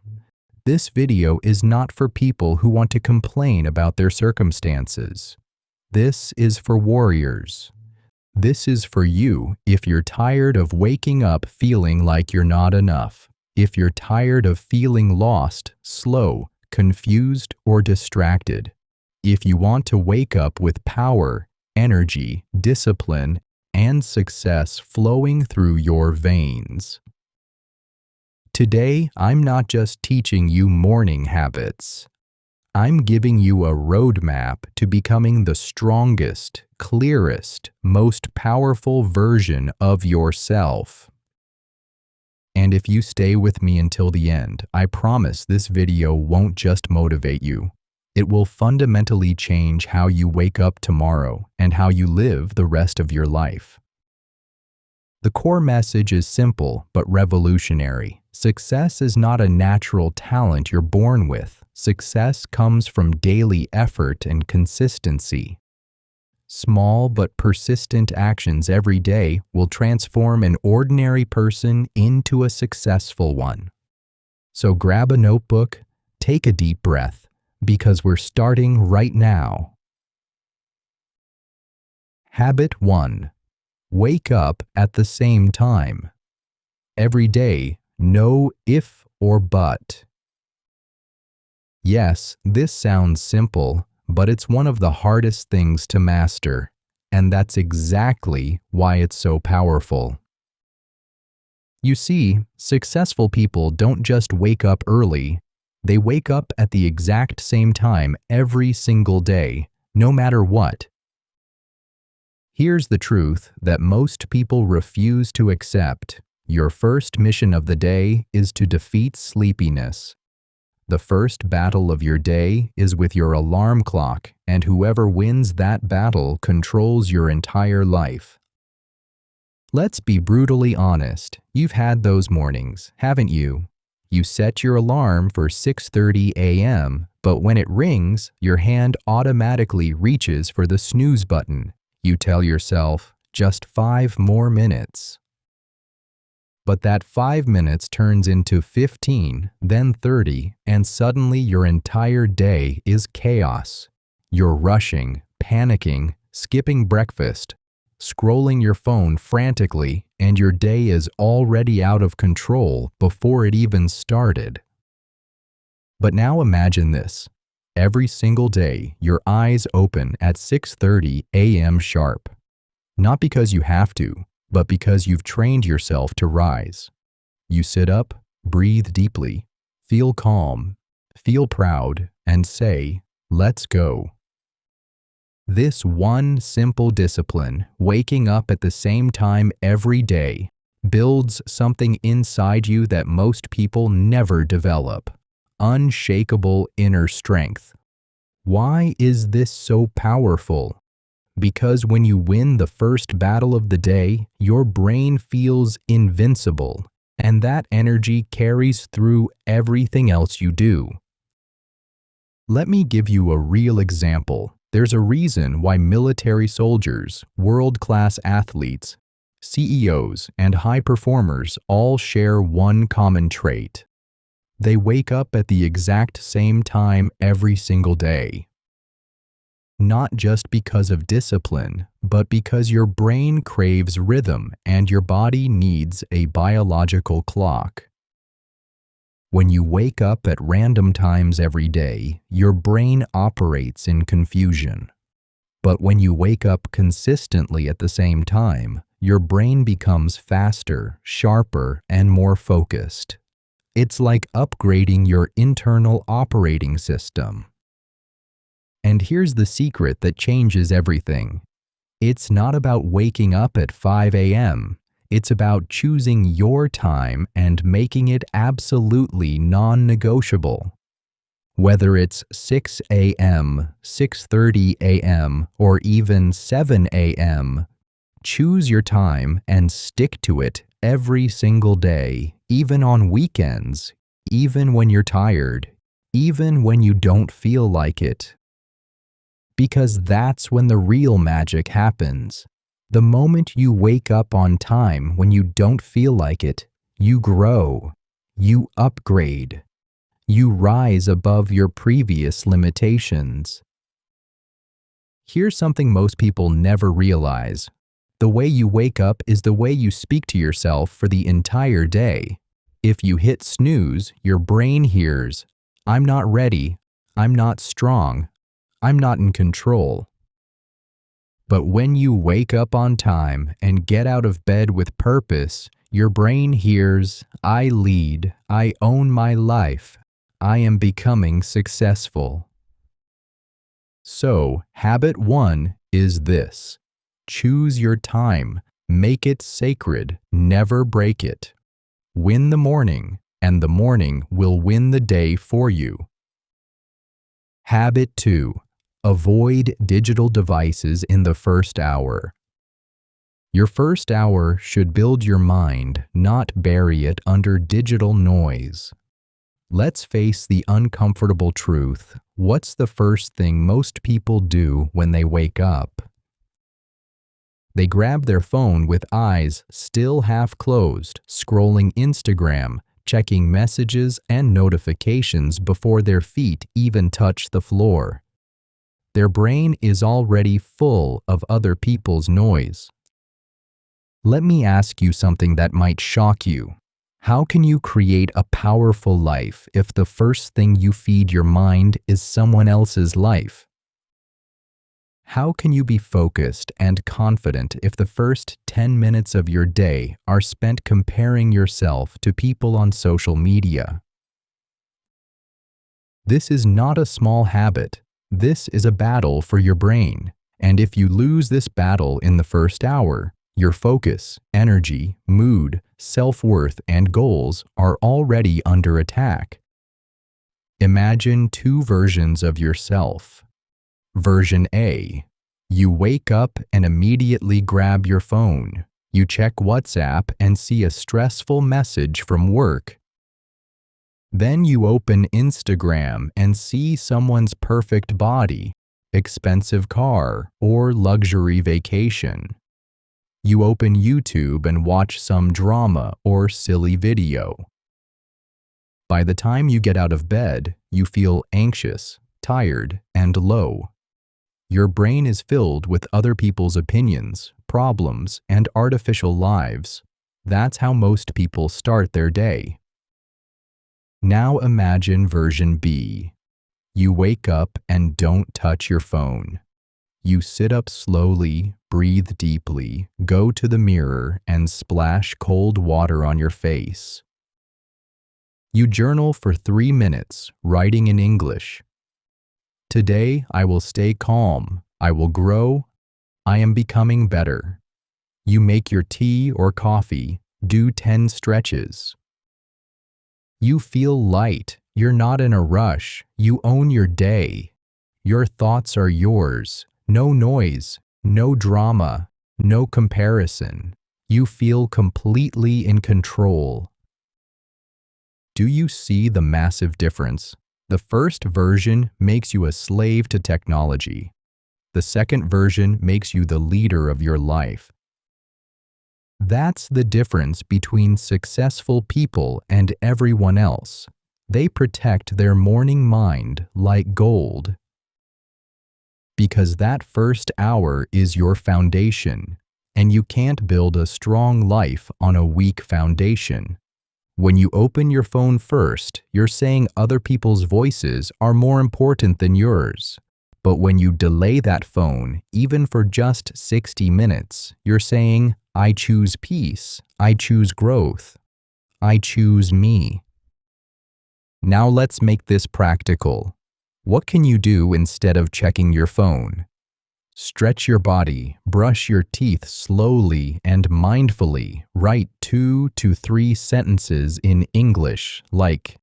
This video is not for people who want to complain about their circumstances. This is for warriors. This is for you if you're tired of waking up feeling like you're not enough. If you're tired of feeling lost, slow, confused, or distracted. If you want to wake up with power, energy, discipline, and success flowing through your veins. Today, I'm not just teaching you morning habits. I'm giving you a roadmap to becoming the strongest, clearest, most powerful version of yourself. And if you stay with me until the end, I promise this video won't just motivate you. It will fundamentally change how you wake up tomorrow and how you live the rest of your life. The core message is simple but revolutionary. Success is not a natural talent you're born with. Success comes from daily effort and consistency. Small but persistent actions every day will transform an ordinary person into a successful one. So grab a notebook, take a deep breath, because we're starting right now. Habit 1. Wake up at the same time. Every day, no if or but. Yes, this sounds simple, but it's one of the hardest things to master, and that's exactly why it's so powerful. You see, successful people don't just wake up early, they wake up at the exact same time every single day, no matter what. Here's the truth that most people refuse to accept. Your first mission of the day is to defeat sleepiness. The first battle of your day is with your alarm clock, and whoever wins that battle controls your entire life. Let's be brutally honest. You've had those mornings, haven't you? You set your alarm for 6:30 a.m., but when it rings, your hand automatically reaches for the snooze button. You tell yourself, just 5 more minutes. But that 5 minutes turns into 15, then 30, and suddenly your entire day is chaos. You're rushing, panicking, skipping breakfast, scrolling your phone frantically, and your day is already out of control before it even started. But now imagine this. Every single day, your eyes open at 6:30 a.m. sharp. Not because you have to, but because you've trained yourself to rise. You sit up, breathe deeply, feel calm, feel proud, and say, "Let's go." This one simple discipline, waking up at the same time every day, builds something inside you that most people never develop: unshakable inner strength. Why is this so powerful? Because when you win the first battle of the day, your brain feels invincible, and that energy carries through everything else you do. Let me give you a real example. There's a reason why military soldiers, world-class athletes, CEOs, and high performers all share one common trait. They wake up at the exact same time every single day. Not just because of discipline, but because your brain craves rhythm and your body needs a biological clock. When you wake up at random times every day, your brain operates in confusion. But when you wake up consistently at the same time, your brain becomes faster, sharper, and more focused. It's like upgrading your internal operating system. And here's the secret that changes everything. It's not about waking up at 5 a.m. It's about choosing your time and making it absolutely non-negotiable. Whether it's 6 a.m., 6:30 a.m., or even 7 a.m., choose your time and stick to it every single day, even on weekends, even when you're tired, even when you don't feel like it. Because that's when the real magic happens. The moment you wake up on time when you don't feel like it, you grow, you upgrade, you rise above your previous limitations. Here's something most people never realize. The way you wake up is the way you speak to yourself for the entire day. If you hit snooze, your brain hears, "I'm not ready, I'm not strong, I'm not in control." But when you wake up on time and get out of bed with purpose, your brain hears, "I lead, I own my life, I am becoming successful." So, habit 1 is this: choose your time, make it sacred, never break it. Win the morning, and the morning will win the day for you. Habit 2. Avoid digital devices in the first hour. Your first hour should build your mind, not bury it under digital noise. Let's face the uncomfortable truth. What's the first thing most people do when they wake up? They grab their phone with eyes still half closed, scrolling Instagram, checking messages and notifications before their feet even touch the floor. Their brain is already full of other people's noise. Let me ask you something that might shock you. How can you create a powerful life if the first thing you feed your mind is someone else's life? How can you be focused and confident if the first 10 minutes of your day are spent comparing yourself to people on social media? This is not a small habit. This is a battle for your brain, and if you lose this battle in the first hour, your focus, energy, mood, self-worth, and goals are already under attack. Imagine two versions of yourself. Version A. You wake up and immediately grab your phone. You check WhatsApp and see a stressful message from work. Then you open Instagram and see someone's perfect body, expensive car, or luxury vacation. You open YouTube and watch some drama or silly video. By the time you get out of bed, you feel anxious, tired, and low. Your brain is filled with other people's opinions, problems, and artificial lives. That's how most people start their day. Now imagine version B. You wake up and don't touch your phone. You sit up slowly, breathe deeply, go to the mirror, and splash cold water on your face. You journal for 3 minutes, writing in English. Today, I will stay calm. I will grow. I am becoming better. You make your tea or coffee, do 10 stretches. You feel light. You're not in a rush. You own your day. Your thoughts are yours. No noise, no drama, no comparison. You feel completely in control. Do you see the massive difference? The first version makes you a slave to technology. The second version makes you the leader of your life. That's the difference between successful people and everyone else. They protect their morning mind like gold. Because that first hour is your foundation, and you can't build a strong life on a weak foundation. When you open your phone first, you're saying other people's voices are more important than yours. But when you delay that phone, even for just 60 minutes, you're saying, I choose peace, I choose growth, I choose me. Now let's make this practical. What can you do instead of checking your phone? Stretch your body, brush your teeth slowly and mindfully. Write 2 to 3 sentences in English like,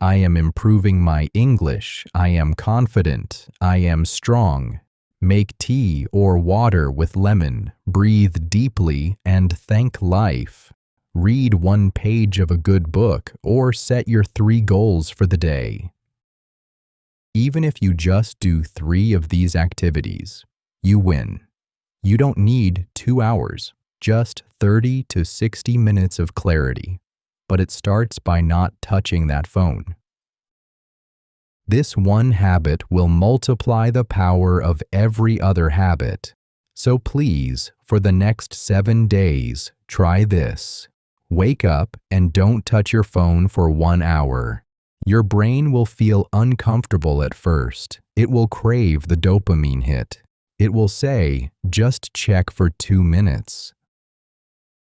I am improving my English, I am confident, I am strong. Make tea or water with lemon, breathe deeply, and thank life. Read 1 page of a good book or set your 3 goals for the day. Even if you just do 3 of these activities, you win. You don't need 2 hours, just 30 to 60 minutes of clarity, but it starts by not touching that phone. This one habit will multiply the power of every other habit. So please, for the next 7 days, try this. Wake up and don't touch your phone for 1 hour. Your brain will feel uncomfortable at first. It will crave the dopamine hit. It will say, just check for 2 minutes.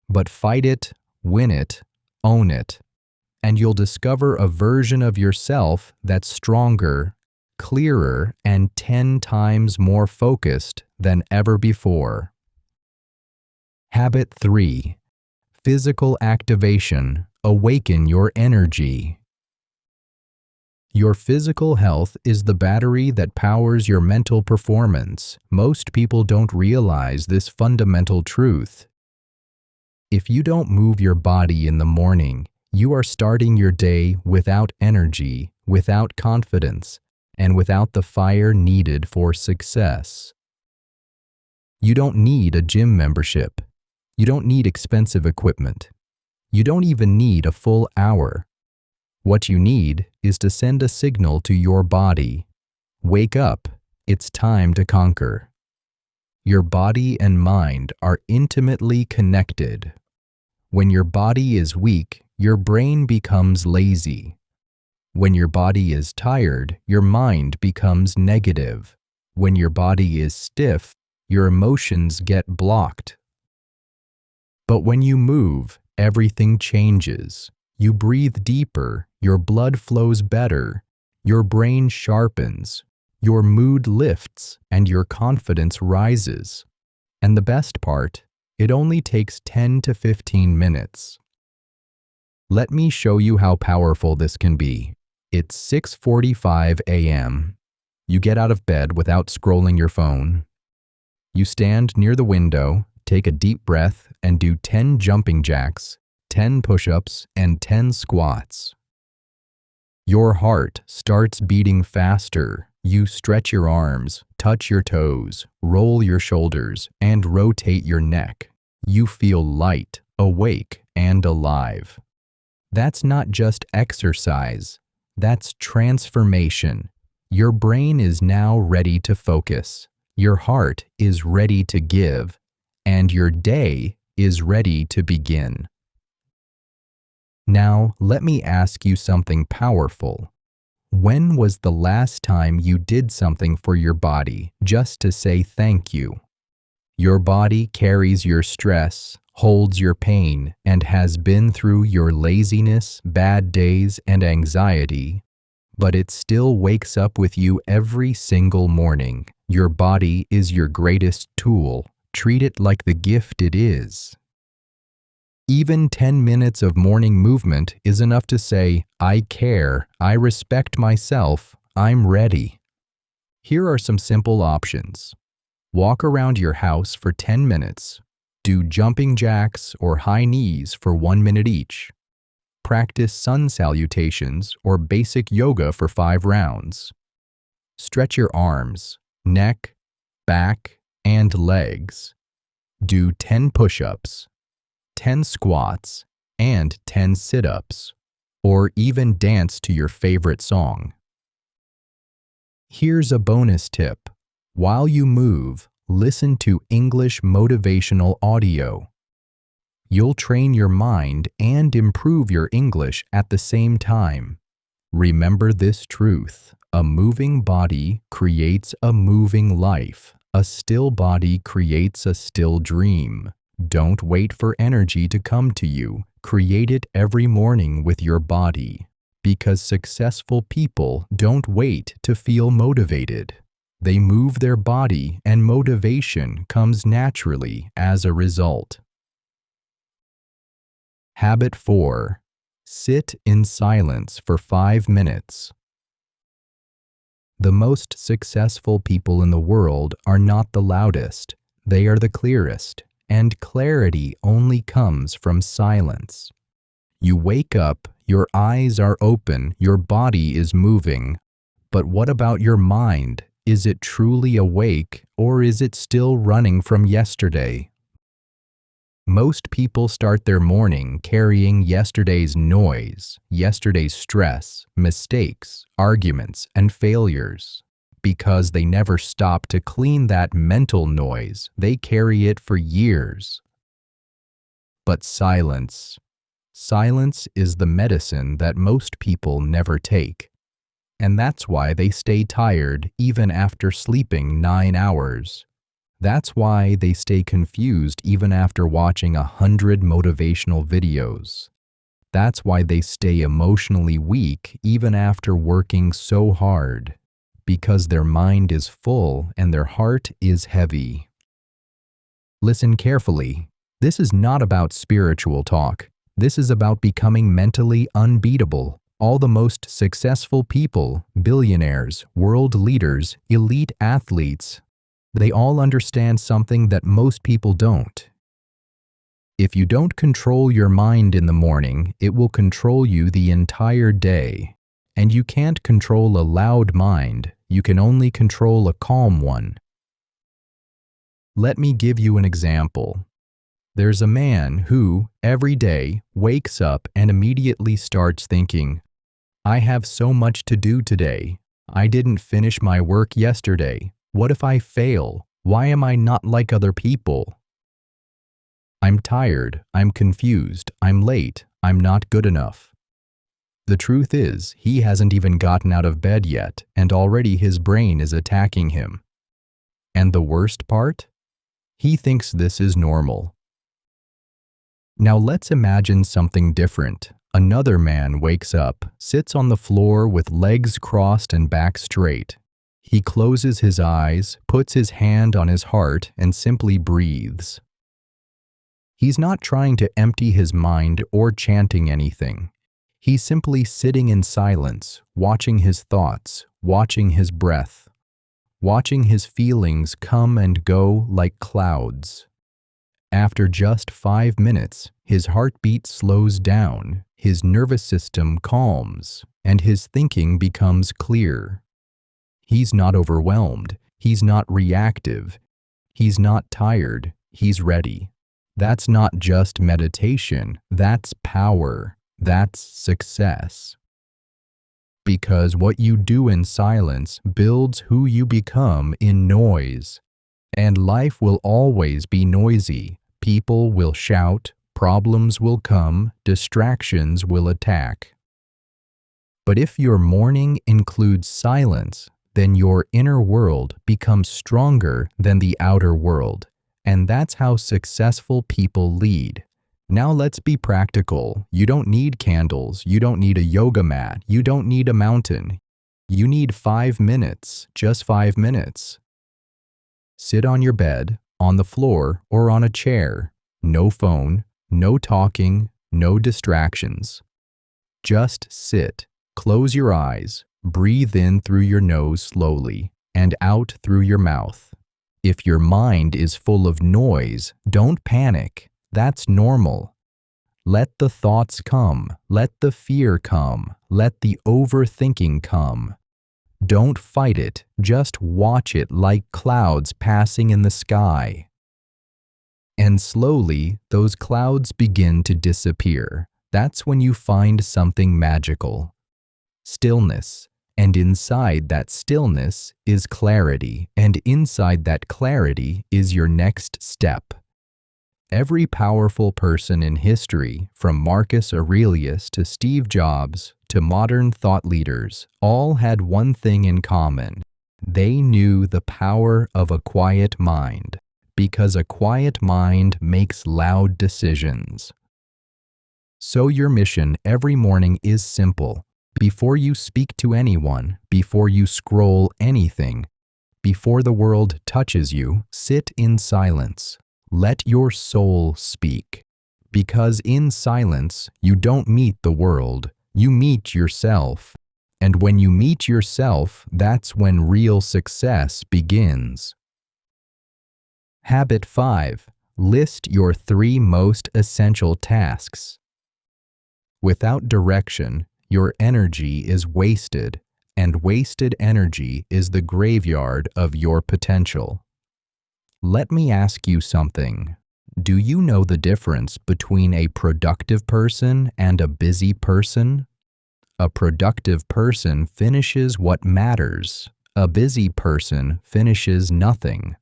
But fight it, win it, own it, and you'll discover a version of yourself that's stronger, clearer, and 10 times more focused than ever before. Habit 3. Physical activation. Awaken your energy. Your physical health is the battery that powers your mental performance. Most people don't realize this fundamental truth. If you don't move your body in the morning, you are starting your day without energy, without confidence, and without the fire needed for success. You don't need a gym membership. You don't need expensive equipment. You don't even need a full hour. What you need is to send a signal to your body. Wake up, it's time to conquer. Your body and mind are intimately connected. When your body is weak, your brain becomes lazy. When your body is tired, your mind becomes negative. When your body is stiff, your emotions get blocked. But when you move, everything changes. You breathe deeper, your blood flows better, your brain sharpens, your mood lifts and your confidence rises. And the best part, it only takes 10 to 15 minutes. Let me show you how powerful this can be. It's 6:45 a.m. You get out of bed without scrolling your phone. You stand near the window, take a deep breath, and do 10 jumping jacks, 10 push-ups, and 10 squats. Your heart starts beating faster. You stretch your arms, touch your toes, roll your shoulders, and rotate your neck. You feel light, awake, and alive. That's not just exercise. That's transformation. Your brain is now ready to focus. Your heart is ready to give, and your day is ready to begin. Now, let me ask you something powerful. When was the last time you did something for your body just to say thank you? Your body carries your stress, holds your pain, and has been through your laziness, bad days, and anxiety, but it still wakes up with you every single morning. Your body is your greatest tool. Treat it like the gift it is. Even 10 minutes of morning movement is enough to say, I care, I respect myself, I'm ready. Here are some simple options. Walk around your house for 10 minutes. Do jumping jacks or high knees for 1 minute each. Practice sun salutations or basic yoga for 5 rounds. Stretch your arms, neck, back, and legs. Do 10 push-ups, 10 squats, and 10 sit-ups, or even dance to your favorite song. Here's a bonus tip. While you move, listen to English motivational audio. You'll train your mind and improve your English at the same time. Remember this truth: a moving body creates a moving life. A still body creates a still dream. Don't wait for energy to come to you. Create it every morning with your body. Because successful people don't wait to feel motivated. They move their body, and motivation comes naturally as a result. Habit 4. Sit in silence for 5 minutes. The most successful people in the world are not the loudest. They are the clearest, and clarity only comes from silence. You wake up, your eyes are open, your body is moving. But what about your mind? Is it truly awake, or is it still running from yesterday? Most people start their morning carrying yesterday's noise, yesterday's stress, mistakes, arguments, and failures. Because they never stop to clean that mental noise, they carry it for years. But silence. Silence is the medicine that most people never take. And that's why they stay tired even after sleeping 9 hours. That's why they stay confused even after watching 100 motivational videos. That's why they stay emotionally weak even after working so hard. Because their mind is full and their heart is heavy. Listen carefully. This is not about spiritual talk. This is about becoming mentally unbeatable. All the most successful people, billionaires, world leaders, elite athletes, they all understand something that most people don't. If you don't control your mind in the morning, it will control you the entire day. And you can't control a loud mind, you can only control a calm one. Let me give you an example. There's a man who, every day, wakes up and immediately starts thinking, I have so much to do today. I didn't finish my work yesterday. What if I fail? Why am I not like other people? I'm tired, I'm confused, I'm late, I'm not good enough. The truth is, he hasn't even gotten out of bed yet, and already his brain is attacking him. And the worst part? He thinks this is normal. Now let's imagine something different. Another man wakes up, sits on the floor with legs crossed and back straight. He closes his eyes, puts his hand on his heart, and simply breathes. He's not trying to empty his mind or chanting anything. He's simply sitting in silence, watching his thoughts, watching his breath, watching his feelings come and go like clouds. After just 5 minutes, his heartbeat slows down, his nervous system calms, and his thinking becomes clear. He's not overwhelmed, he's not reactive, he's not tired, he's ready. That's not just meditation, that's power, that's success. Because what you do in silence builds who you become in noise. And life will always be noisy. People will shout, problems will come, distractions will attack. But if your morning includes silence, then your inner world becomes stronger than the outer world. And that's how successful people lead. Now let's be practical. You don't need candles. You don't need a yoga mat. You don't need a mountain. You need 5 minutes, just 5 minutes. Sit on your bed, on the floor, or on a chair. No phone, no talking, no distractions. Just sit, close your eyes, breathe in through your nose slowly, and out through your mouth. If your mind is full of noise, don't panic. That's normal. Let the thoughts come, let the fear come, let the overthinking come. Don't fight it, just watch it like clouds passing in the sky. And slowly, those clouds begin to disappear. That's when you find something magical. Stillness. And inside that stillness is clarity. And inside that clarity is your next step. Every powerful person in history, from Marcus Aurelius to Steve Jobs to modern thought leaders, all had one thing in common. They knew the power of a quiet mind, because a quiet mind makes loud decisions. So your mission every morning is simple. Before you speak to anyone, before you scroll anything, before the world touches you, sit in silence. Let your soul speak. Because in silence, you don't meet the world, you meet yourself. And when you meet yourself, that's when real success begins. Habit 5. List your 3 most essential tasks. Without direction, your energy is wasted, and wasted energy is the graveyard of your potential. Let me ask you something. Do you know the difference between a productive person and a busy person? A productive person finishes what matters. A busy person finishes nothing.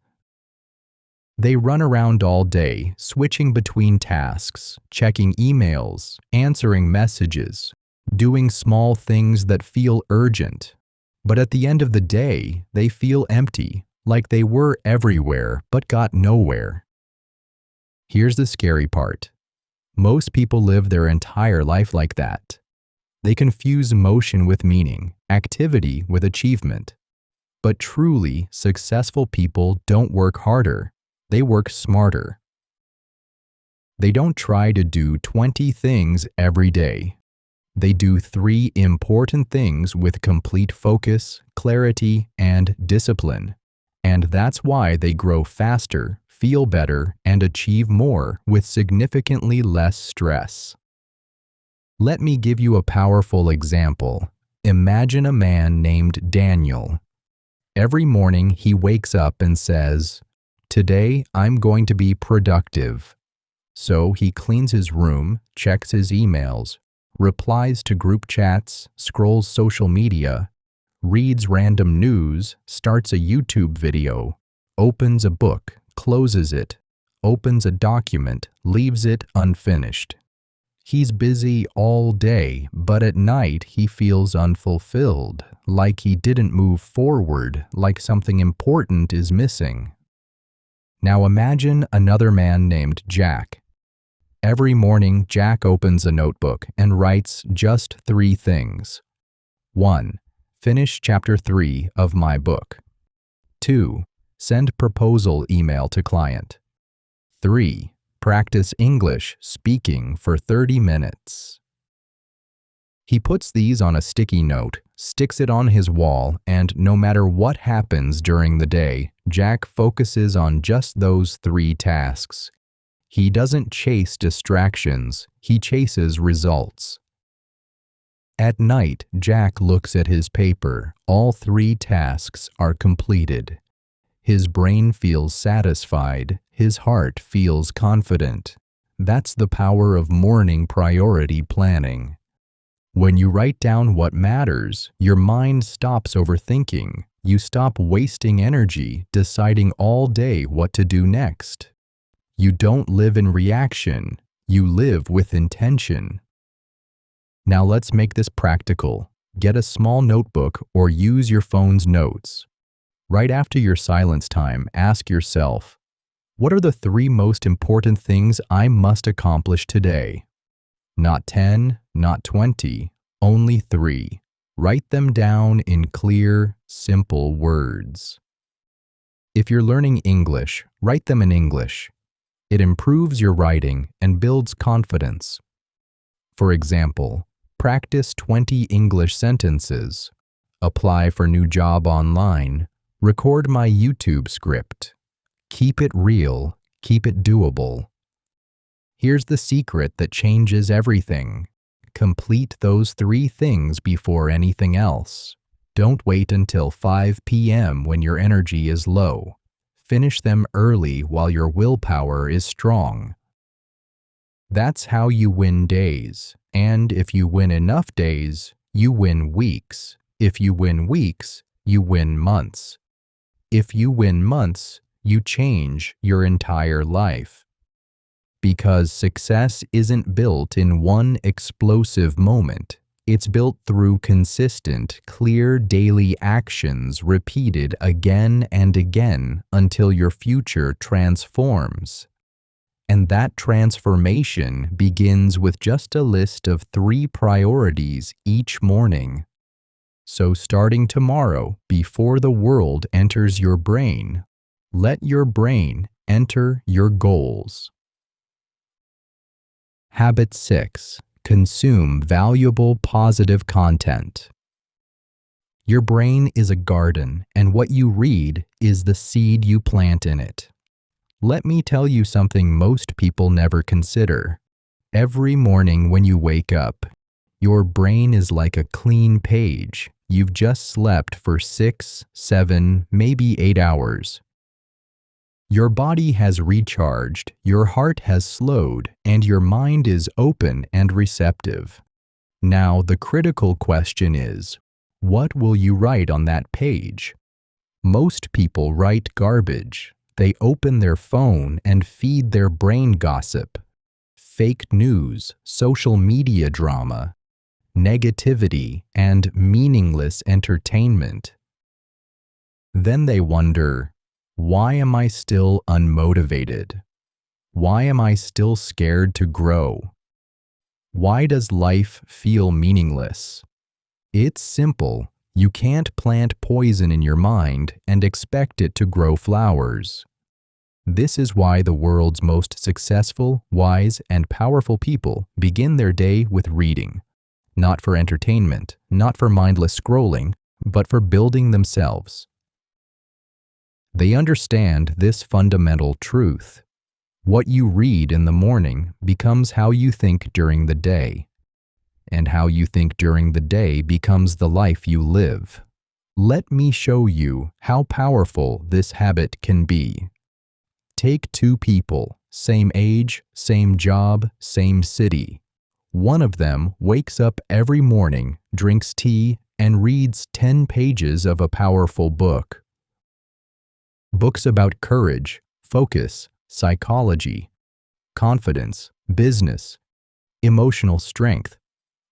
They run around all day, switching between tasks, checking emails, answering messages, doing small things that feel urgent. But at the end of the day, they feel empty. Like they were everywhere, but got nowhere. Here's the scary part. Most people live their entire life like that. They confuse motion with meaning, activity with achievement. But truly, successful people don't work harder. They work smarter. They don't try to do 20 things every day. They do 3 important things with complete focus, clarity, and discipline. And that's why they grow faster, feel better, and achieve more with significantly less stress. Let me give you a powerful example. Imagine a man named Daniel. Every morning he wakes up and says, "Today I'm going to be productive." So he cleans his room, checks his emails, replies to group chats, scrolls social media, reads random news, starts a YouTube video, opens a book, closes it, opens a document, leaves it unfinished. He's busy all day, but at night he feels unfulfilled, like he didn't move forward, like something important is missing. Now imagine another man named Jack. Every morning, Jack opens a notebook and writes just 3 things. 1. Finish Chapter 3 of my book. 2. Send proposal email to client. 3. Practice English speaking for 30 minutes. He puts these on a sticky note, sticks it on his wall, and no matter what happens during the day, Jack focuses on just those 3 tasks. He doesn't chase distractions, he chases results. At night, Jack looks at his paper. All 3 tasks are completed. His brain feels satisfied, his heart feels confident. That's the power of morning priority planning. When you write down what matters, your mind stops overthinking. You stop wasting energy deciding all day what to do next. You don't live in reaction, you live with intention. Now let's make this practical. Get a small notebook or use your phone's notes. Right after your silence time, ask yourself, what are the 3 most important things I must accomplish today? Not 10, not 20, only 3. Write them down in clear, simple words. If you're learning English, write them in English. It improves your writing and builds confidence. For example, practice 20 English sentences. Apply for new job online. Record my YouTube script. Keep it real, keep it doable. Here's the secret that changes everything. Complete those 3 things before anything else. Don't wait until 5 p.m. when your energy is low. Finish them early while your willpower is strong. That's how you win days. And if you win enough days, you win weeks. If you win weeks, you win months. If you win months, you change your entire life. Because success isn't built in one explosive moment. It's built through consistent, clear daily actions repeated again and again until your future transforms. And that transformation begins with just a list of 3 priorities each morning. So starting tomorrow, before the world enters your brain, let your brain enter your goals. Habit 6. Consume valuable positive content. Your brain is a garden, and what you read is the seed you plant in it. Let me tell you something most people never consider. Every morning when you wake up, your brain is like a clean page. You've just slept for 6, 7, maybe 8 hours. Your body has recharged, your heart has slowed, and your mind is open and receptive. Now, the critical question is, what will you write on that page? Most people write garbage. They open their phone and feed their brain gossip, fake news, social media drama, negativity, and meaningless entertainment. Then they wonder, why am I still unmotivated? Why am I still scared to grow? Why does life feel meaningless? It's simple. You can't plant poison in your mind and expect it to grow flowers. This is why the world's most successful, wise, and powerful people begin their day with reading. Not for entertainment, not for mindless scrolling, but for building themselves. They understand this fundamental truth. What you read in the morning becomes how you think during the day, and how you think during the day becomes the life you live. Let me show you how powerful this habit can be. Take 2 people, same age, same job, same city. One of them wakes up every morning, drinks tea, and reads 10 pages of a powerful book. Books about courage, focus, psychology, confidence, business, emotional strength.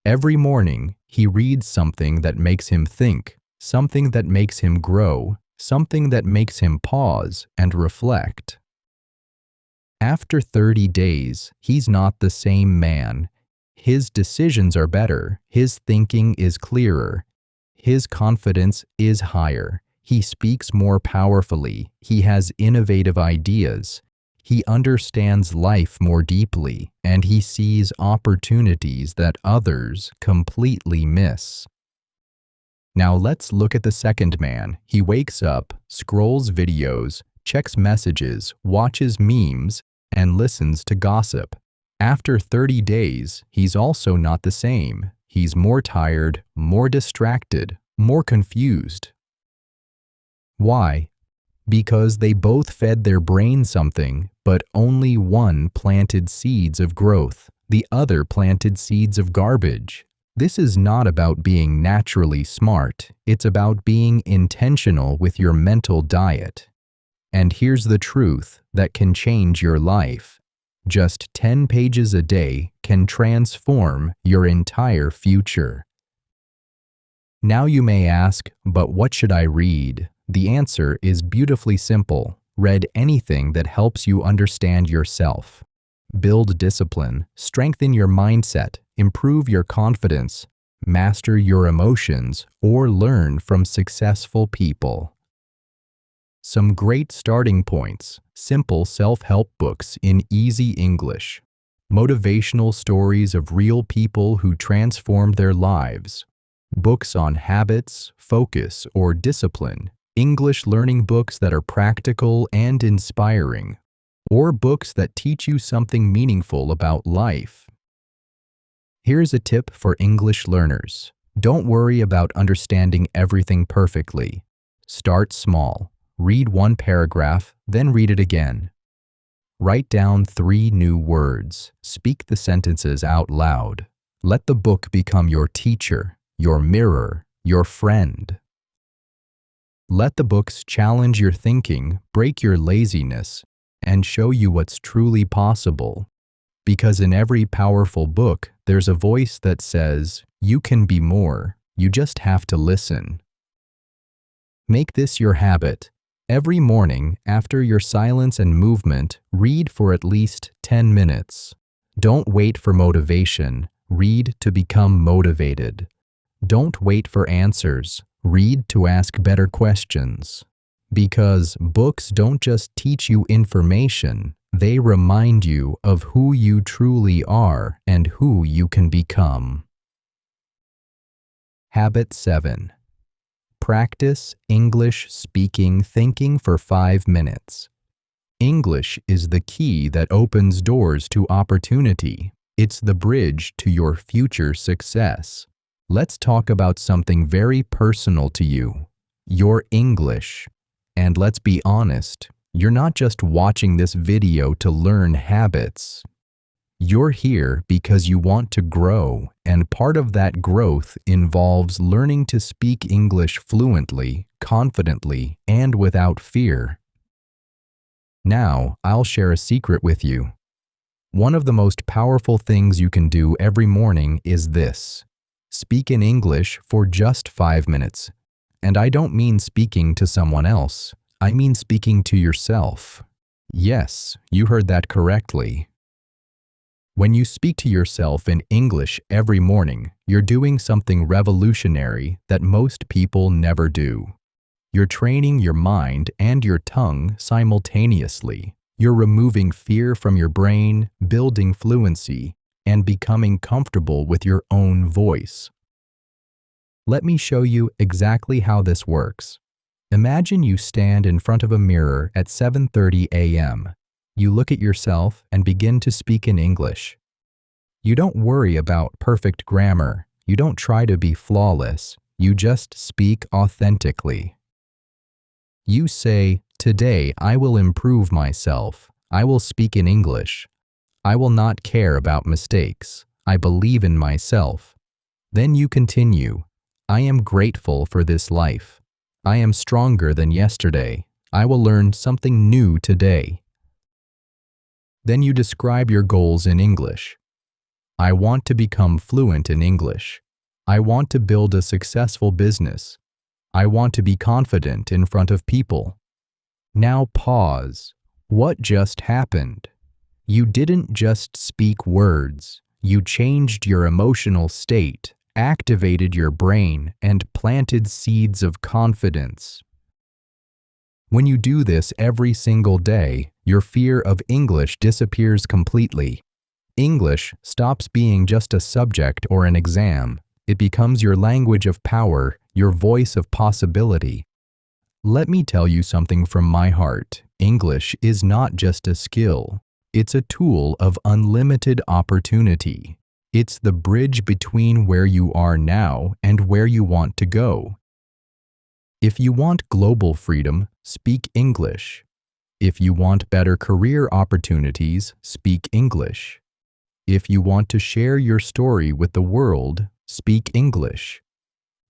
Every morning, he reads something that makes him think, something that makes him grow, something that makes him pause and reflect. After 30 days, he's not the same man. His decisions are better, his thinking is clearer, His confidence is higher. He speaks more powerfully. He has innovative ideas. He understands life more deeply, and he sees opportunities that others completely miss. Now let's look at the second man. He wakes up, scrolls videos, checks messages, watches memes, and listens to gossip. After 30 days, he's also not the same. He's more tired, more distracted, more confused. Why? Because they both fed their brain something, but only one planted seeds of growth. The other planted seeds of garbage. This is not about being naturally smart. It's about being intentional with your mental diet. And here's the truth that can change your life. Just 10 pages a day can transform your entire future. Now you may ask, but what should I read? The answer is beautifully simple. Read anything that helps you understand yourself. Build discipline, strengthen your mindset, improve your confidence, master your emotions, or learn from successful people. Some great starting points: simple self-help books in easy English, motivational stories of real people who transformed their lives, books on habits, focus, or discipline, English learning books that are practical and inspiring, or books that teach you something meaningful about life. Here's a tip for English learners. Don't worry about understanding everything perfectly. Start small. Read one paragraph, then read it again. Write down 3 new words. Speak the sentences out loud. Let the book become your teacher, your mirror, your friend. Let the books challenge your thinking, break your laziness, and show you what's truly possible. Because in every powerful book, there's a voice that says, you can be more, you just have to listen. Make this your habit. Every morning, after your silence and movement, read for at least 10 minutes. Don't wait for motivation. Read to become motivated. Don't wait for answers. Read to ask better questions. Because books don't just teach you information, they remind you of who you truly are and who you can become. Habit 7. Practice English speaking thinking for 5 minutes. English is the key that opens doors to opportunity. It's the bridge to your future success. Let's talk about something very personal to you: your English. And let's be honest, you're not just watching this video to learn habits. You're here because you want to grow, and part of that growth involves learning to speak English fluently, confidently, and without fear. Now, I'll share a secret with you. One of the most powerful things you can do every morning is this: speak in English for just 5 minutes. And I don't mean speaking to someone else. I mean speaking to yourself. Yes, you heard that correctly. When you speak to yourself in English every morning, you're doing something revolutionary that most people never do. You're training your mind and your tongue simultaneously. You're removing fear from your brain, building fluency, and becoming comfortable with your own voice. Let me show you exactly how this works. Imagine you stand in front of a mirror at 7:30 a.m. You look at yourself and begin to speak in English. You don't worry about perfect grammar. You don't try to be flawless. You just speak authentically. You say, "Today I will improve myself. I will speak in English. I will not care about mistakes. I believe in myself." Then you continue, "I am grateful for this life. I am stronger than yesterday. I will learn something new today." Then you describe your goals in English. "I want to become fluent in English. I want to build a successful business. I want to be confident in front of people." Now pause. What just happened? You didn't just speak words. You changed your emotional state, activated your brain, and planted seeds of confidence. When you do this every single day, your fear of English disappears completely. English stops being just a subject or an exam. It becomes your language of power, your voice of possibility. Let me tell you something from my heart. English is not just a skill. It's a tool of unlimited opportunity. It's the bridge between where you are now and where you want to go. If you want global freedom, speak English. If you want better career opportunities, speak English. If you want to share your story with the world, speak English.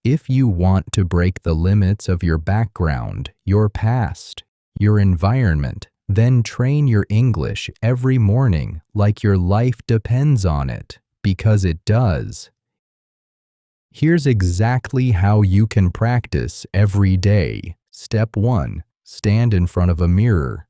If you want to break the limits of your background, your past, your environment, then train your English every morning like your life depends on it, because it does. Here's exactly how you can practice every day. Step 1. Stand in front of a mirror.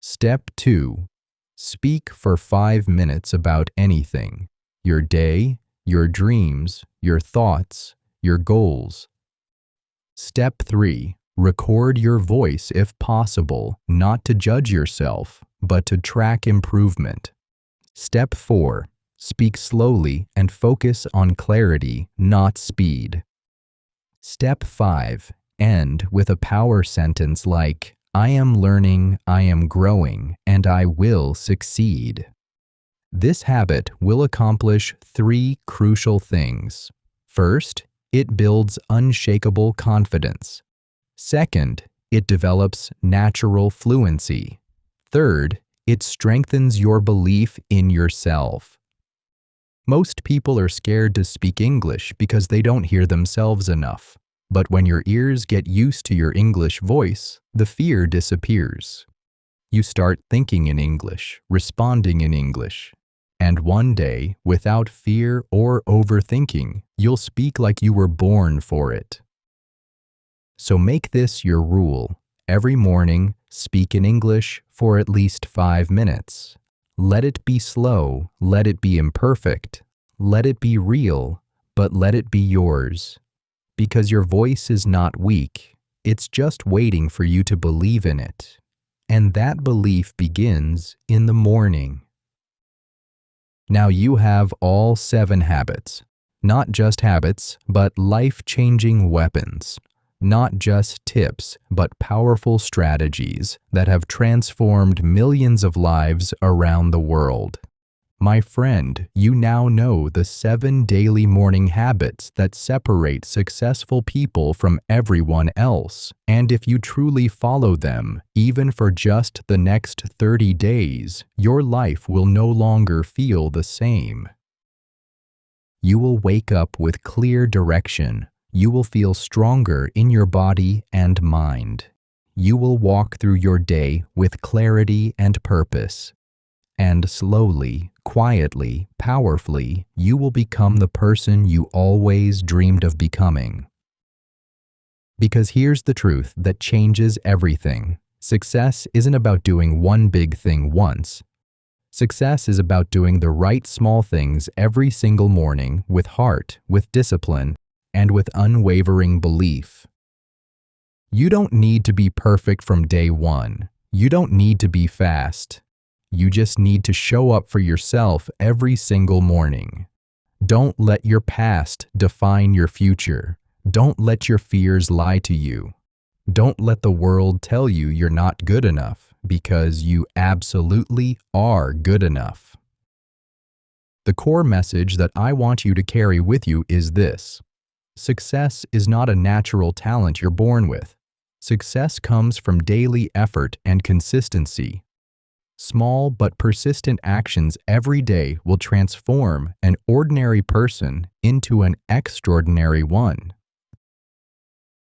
Step 2. Speak for 5 minutes about anything. Your day, your dreams, your thoughts, your goals. Step 3. Record your voice if possible, not to judge yourself, but to track improvement. Step 4. Speak slowly and focus on clarity, not speed. Step 5. End with a power sentence like, I am learning, I am growing, and I will succeed. This habit will accomplish 3 crucial things. First, it builds unshakable confidence. Second, it develops natural fluency. Third, it strengthens your belief in yourself. Most people are scared to speak English because they don't hear themselves enough. But when your ears get used to your English voice, the fear disappears. You start thinking in English, responding in English. And one day, without fear or overthinking, you'll speak like you were born for it. So make this your rule. Every morning, speak in English for at least 5 minutes. Let it be slow, let it be imperfect, let it be real, but let it be yours. Because your voice is not weak, it's just waiting for you to believe in it. And that belief begins in the morning. Now you have all 7 habits. Not just habits, but life-changing weapons. Not just tips, but powerful strategies that have transformed millions of lives around the world. My friend, you now know the 7 daily morning habits that separate successful people from everyone else. And if you truly follow them, even for just the next 30 days, your life will no longer feel the same. You will wake up with clear direction. You will feel stronger in your body and mind. You will walk through your day with clarity and purpose. And slowly, quietly, powerfully, you will become the person you always dreamed of becoming. Because here's the truth that changes everything. Success isn't about doing one big thing once. Success is about doing the right small things every single morning with heart, with discipline, and with unwavering belief. You don't need to be perfect from day one. You don't need to be fast. You just need to show up for yourself every single morning. Don't let your past define your future. Don't let your fears lie to you. Don't let the world tell you you're not good enough, because you absolutely are good enough. The core message that I want you to carry with you is this. Success is not a natural talent you're born with. Success comes from daily effort and consistency. Small but persistent actions every day will transform an ordinary person into an extraordinary one.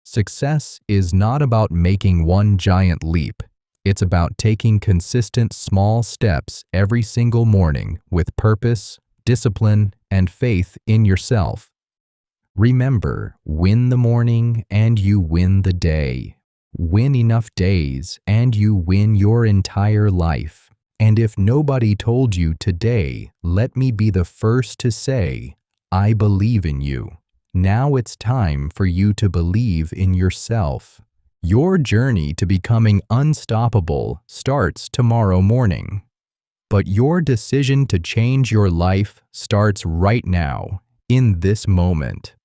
Success is not about making one giant leap. It's about taking consistent small steps every single morning with purpose, discipline, and faith in yourself. Remember, win the morning and you win the day. Win enough days and you win your entire life. And if nobody told you today, let me be the first to say, I believe in you. Now it's time for you to believe in yourself. Your journey to becoming unstoppable starts tomorrow morning. But your decision to change your life starts right now, in this moment.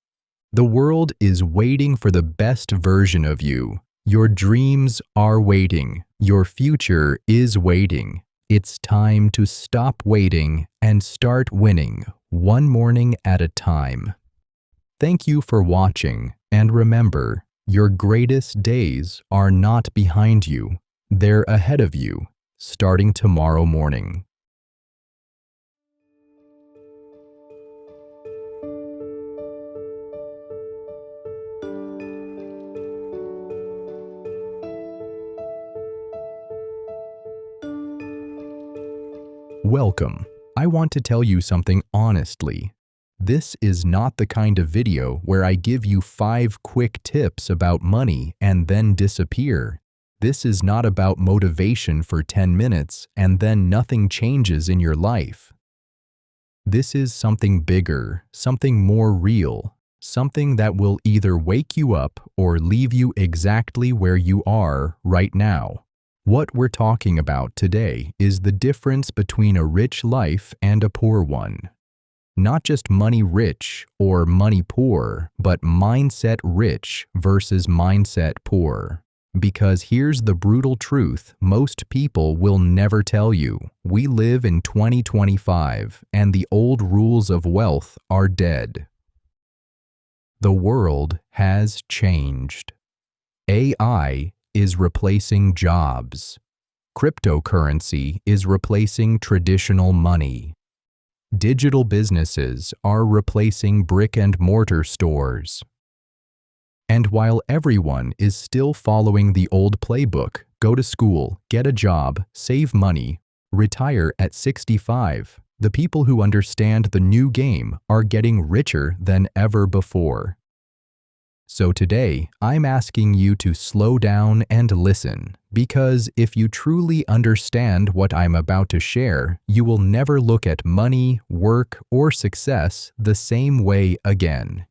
The world is waiting for the best version of you. Your dreams are waiting. Your future is waiting. It's time to stop waiting and start winning, one morning at a time. Thank you for watching, and remember, your greatest days are not behind you. They're ahead of you, starting tomorrow morning. Welcome. I want to tell you something honestly. This is not the kind of video where I give you 5 quick tips about money and then disappear. This is not about motivation for 10 minutes and then nothing changes in your life. This is something bigger, something more real, something that will either wake you up or leave you exactly where you are right now. What we're talking about today is the difference between a rich life and a poor one. Not just money rich or money poor, but mindset rich versus mindset poor. Because here's the brutal truth most people will never tell you. We live in 2025, and the old rules of wealth are dead. The world has changed. AI is replacing jobs. Cryptocurrency is replacing traditional money. Digital businesses are replacing brick-and-mortar stores. And while everyone is still following the old playbook, go to school, get a job, save money, retire at 65, the people who understand the new game are getting richer than ever before. So today, I'm asking you to slow down and listen, because if you truly understand what I'm about to share, you will never look at money, work, or success the same way again.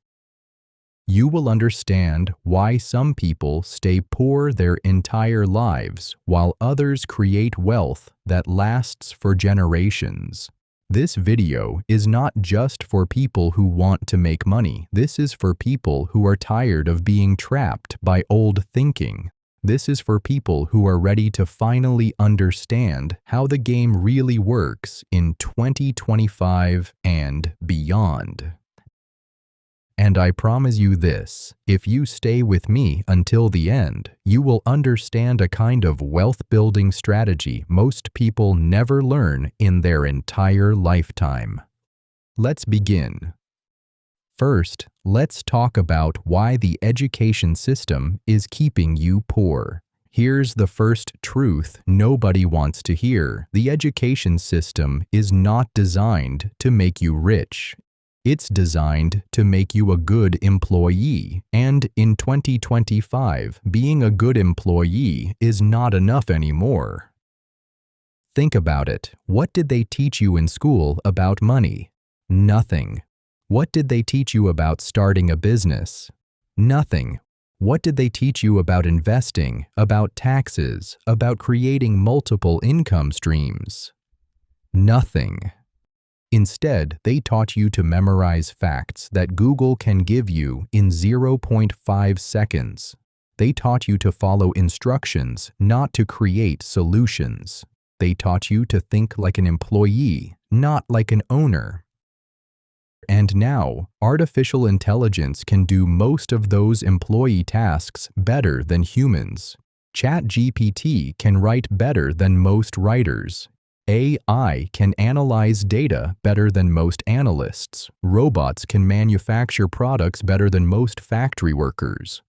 You will understand why some people stay poor their entire lives, while others create wealth that lasts for generations. This video is not just for people who want to make money. This is for people who are tired of being trapped by old thinking. This is for people who are ready to finally understand how the game really works in 2025 and beyond. And I promise you this, if you stay with me until the end, you will understand a kind of wealth-building strategy most people never learn in their entire lifetime. Let's begin. First, let's talk about why the education system is keeping you poor. Here's the first truth nobody wants to hear. The education system is not designed to make you rich. It's designed to make you a good employee, and in 2025, being a good employee is not enough anymore. Think about it. What did they teach you in school about money? Nothing. What did they teach you about starting a business? Nothing. What did they teach you about investing, about taxes, about creating multiple income streams? Nothing. Instead, they taught you to memorize facts that Google can give you in 0.5 seconds. They taught you to follow instructions, not to create solutions. They taught you to think like an employee, not like an owner. And now, artificial intelligence can do most of those employee tasks better than humans. ChatGPT can write better than most writers. AI can analyze data better than most analysts. Robots can manufacture products better than most factory workers.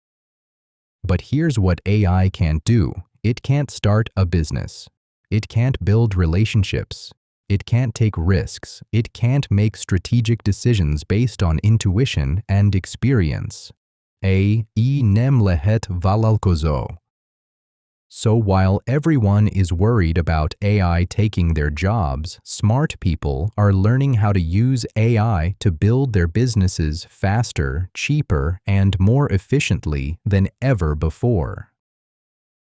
But here's what AI can't do. It can't start a business. It can't build relationships. It can't take risks. It can't make strategic decisions based on intuition and experience. Nem lehet vállalkozó. So while everyone is worried about AI taking their jobs, smart people are learning how to use AI to build their businesses faster, cheaper, and more efficiently than ever before.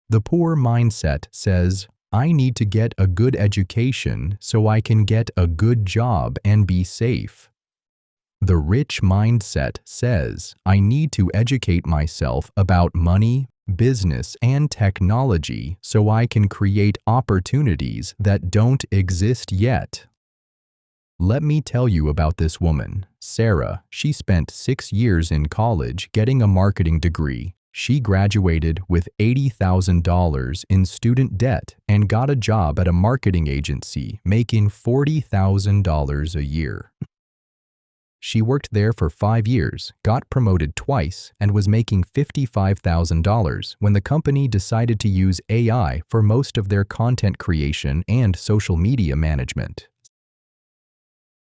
The poor mindset says, I need to get a good education so I can get a good job and be safe. The rich mindset says, I need to educate myself about money, business, and technology so I can create opportunities that don't exist yet. Let me tell you about this woman, Sarah. She spent 6 years in college getting a marketing degree. She graduated with $80,000 in student debt and got a job at a marketing agency making $40,000 a year. She worked there for 5 years, got promoted twice, and was making $55,000 when the company decided to use AI for most of their content creation and social media management.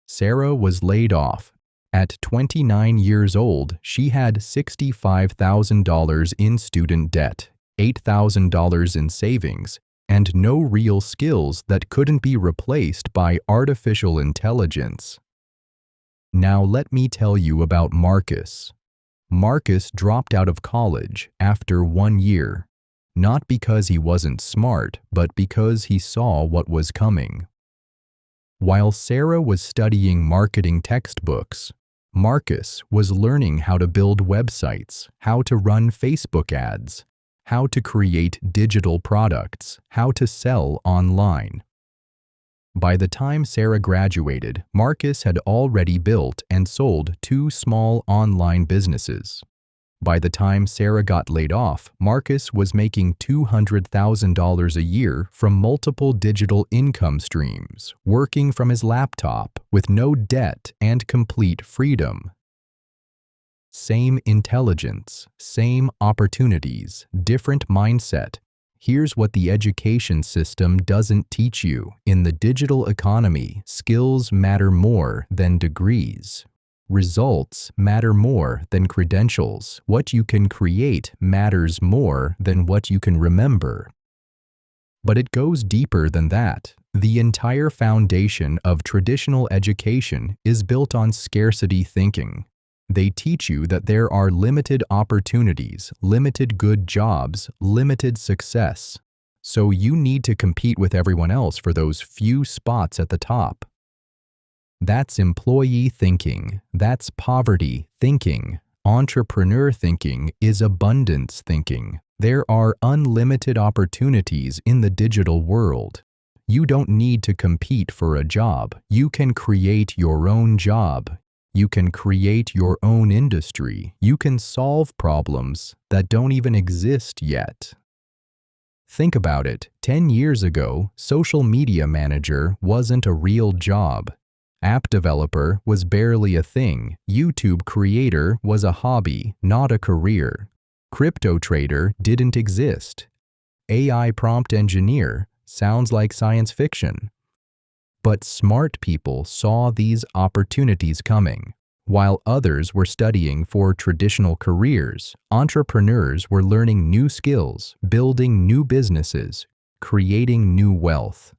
Sarah was laid off. At 29 years old, she had $65,000 in student debt, $8,000 in savings, and no real skills that couldn't be replaced by artificial intelligence. Now let me tell you about Marcus. Marcus dropped out of college after 1 year, not because he wasn't smart, but because he saw what was coming. While Sarah was studying marketing textbooks, Marcus was learning how to build websites, how to run Facebook ads, how to create digital products, how to sell online. By the time Sarah graduated, Marcus had already built and sold 2 small online businesses. By the time Sarah got laid off, Marcus was making $200,000 a year from multiple digital income streams, working from his laptop with no debt and complete freedom. Same intelligence, same opportunities, different mindset. Here's what the education system doesn't teach you. In the digital economy, skills matter more than degrees. Results matter more than credentials. What you can create matters more than what you can remember. But it goes deeper than that. The entire foundation of traditional education is built on scarcity thinking. They teach you that there are limited opportunities, limited good jobs, limited success. So you need to compete with everyone else for those few spots at the top. That's employee thinking. That's poverty thinking. Entrepreneur thinking is abundance thinking. There are unlimited opportunities in the digital world. You don't need to compete for a job. You can create your own job. You can create your own industry. You can solve problems that don't even exist yet. Think about it. 10 years ago, social media manager wasn't a real job. App developer was barely a thing. YouTube creator was a hobby, not a career. Crypto trader didn't exist. AI prompt engineer sounds like science fiction. But smart people saw these opportunities coming. While others were studying for traditional careers, entrepreneurs were learning new skills, building new businesses, creating new wealth.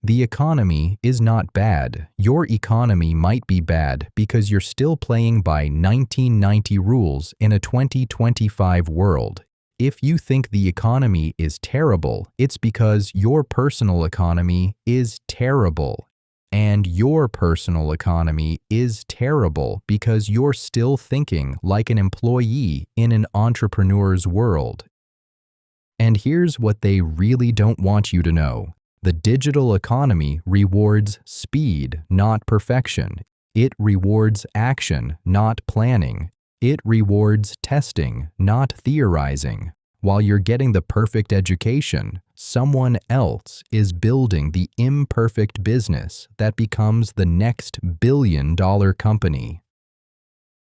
The economy is not bad. Your economy might be bad because you're still playing by 1990 rules in a 2025 world. If you think the economy is terrible, it's because your personal economy is terrible. And your personal economy is terrible because you're still thinking like an employee in an entrepreneur's world. And here's what they really don't want you to know. The digital economy rewards speed, not perfection. It rewards action, not planning. It rewards testing, not theorizing. While you're getting the perfect education, someone else is building the imperfect business that becomes the next billion-dollar company.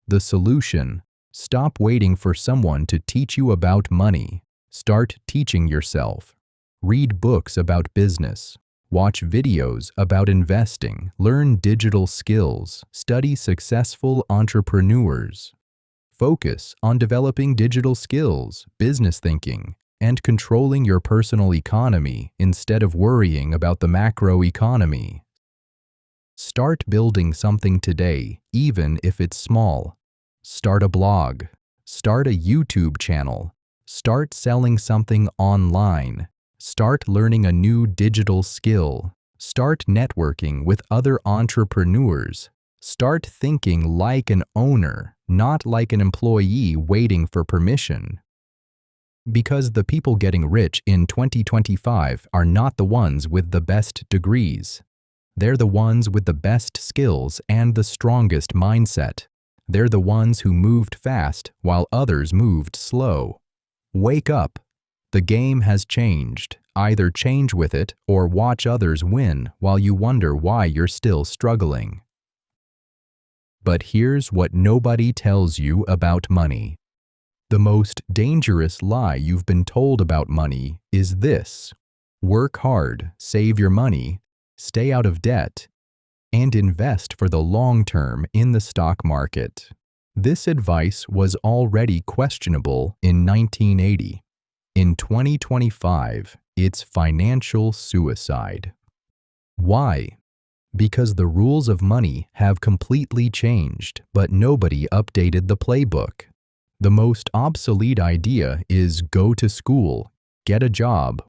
The solution: stop waiting for someone to teach you about money. Start teaching yourself. Read books about business. Watch videos about investing. Learn digital skills. Study successful entrepreneurs. Focus on developing digital skills, business thinking, and controlling your personal economy instead of worrying about the macro economy. Start building something today, even if it's small. Start a blog. Start a YouTube channel. Start selling something online. Start learning a new digital skill. Start networking with other entrepreneurs. Start thinking like an owner, not like an employee waiting for permission. Because the people getting rich in 2025 are not the ones with the best degrees. They're the ones with the best skills and the strongest mindset. They're the ones who moved fast while others moved slow. Wake up. The game has changed. Either change with it or watch others win while you wonder why you're still struggling. But here's what nobody tells you about money. The most dangerous lie you've been told about money is this: work hard, save your money, stay out of debt, and invest for the long term in the stock market. This advice was already questionable in 1980. In 2025, it's financial suicide. Why? Because the rules of money have completely changed, but nobody updated the playbook. The most obsolete idea is go to school, get a job,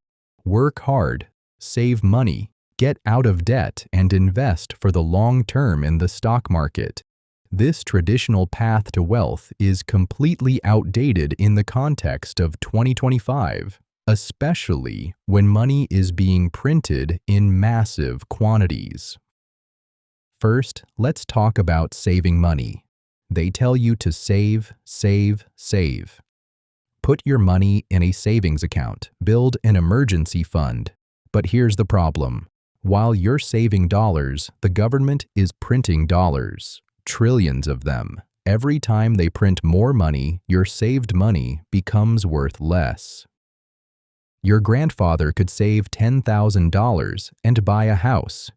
work hard, save money, get out of debt, and invest for the long term in the stock market. This traditional path to wealth is completely outdated in the context of 2025, especially when money is being printed in massive quantities. First, let's talk about saving money. They tell you to save, save, save. Put your money in a savings account, build an emergency fund. But here's the problem. While you're saving dollars, the government is printing dollars. Trillions of them. Every time they print more money, your saved money becomes worth less. Your grandfather could save $10,000 and buy a house.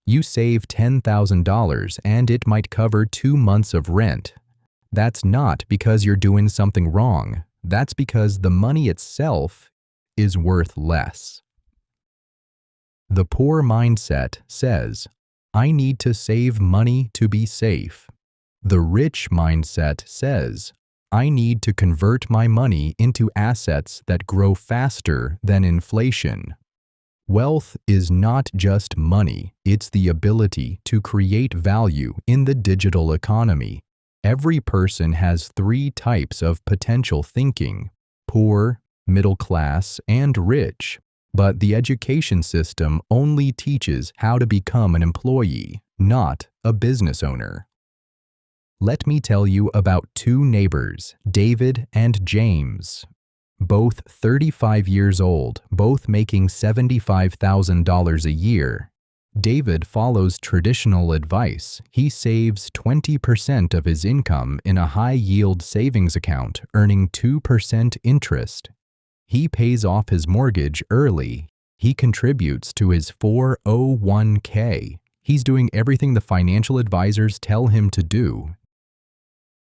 You save $10,000 and it might cover 2 months of rent. That's not because you're doing something wrong. That's because the money itself is worth less. The poor mindset says, I need to save money to be safe. The rich mindset says, I need to convert my money into assets that grow faster than inflation. Wealth is not just money, it's the ability to create value in the digital economy. Every person has 3 types of potential thinking: poor, middle class, and rich. But the education system only teaches how to become an employee, not a business owner. Let me tell you about 2 neighbors, David and James. Both 35 years old, both making $75,000 a year. David follows traditional advice. He saves 20% of his income in a high-yield savings account, earning 2% interest. He pays off his mortgage early. He contributes to his 401k. He's doing everything the financial advisors tell him to do.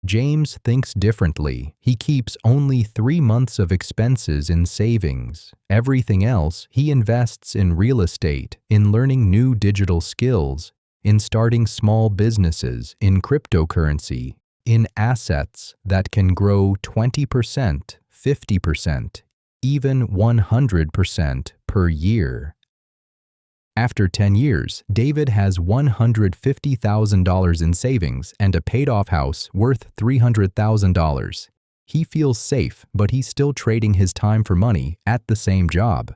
James thinks differently. He keeps only 3 months of expenses in savings. Everything else he invests in real estate, in learning new digital skills, in starting small businesses, in cryptocurrency, in assets that can grow 20%, 50%, even 100% per year. After 10 years, David has $150,000 in savings and a paid-off house worth $300,000. He feels safe, but he's still trading his time for money at the same job.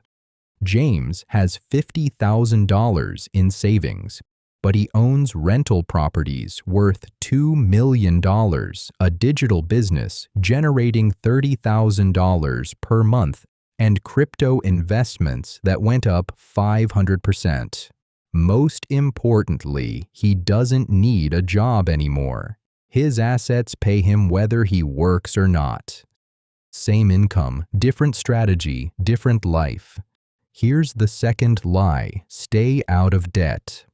James has $50,000 in savings, but he owns rental properties worth $2 million, a digital business generating $30,000 per month, and crypto investments that went up 500%. Most importantly, he doesn't need a job anymore. His assets pay him whether he works or not. Same income, different strategy, different life. Here's the second lie: stay out of debt.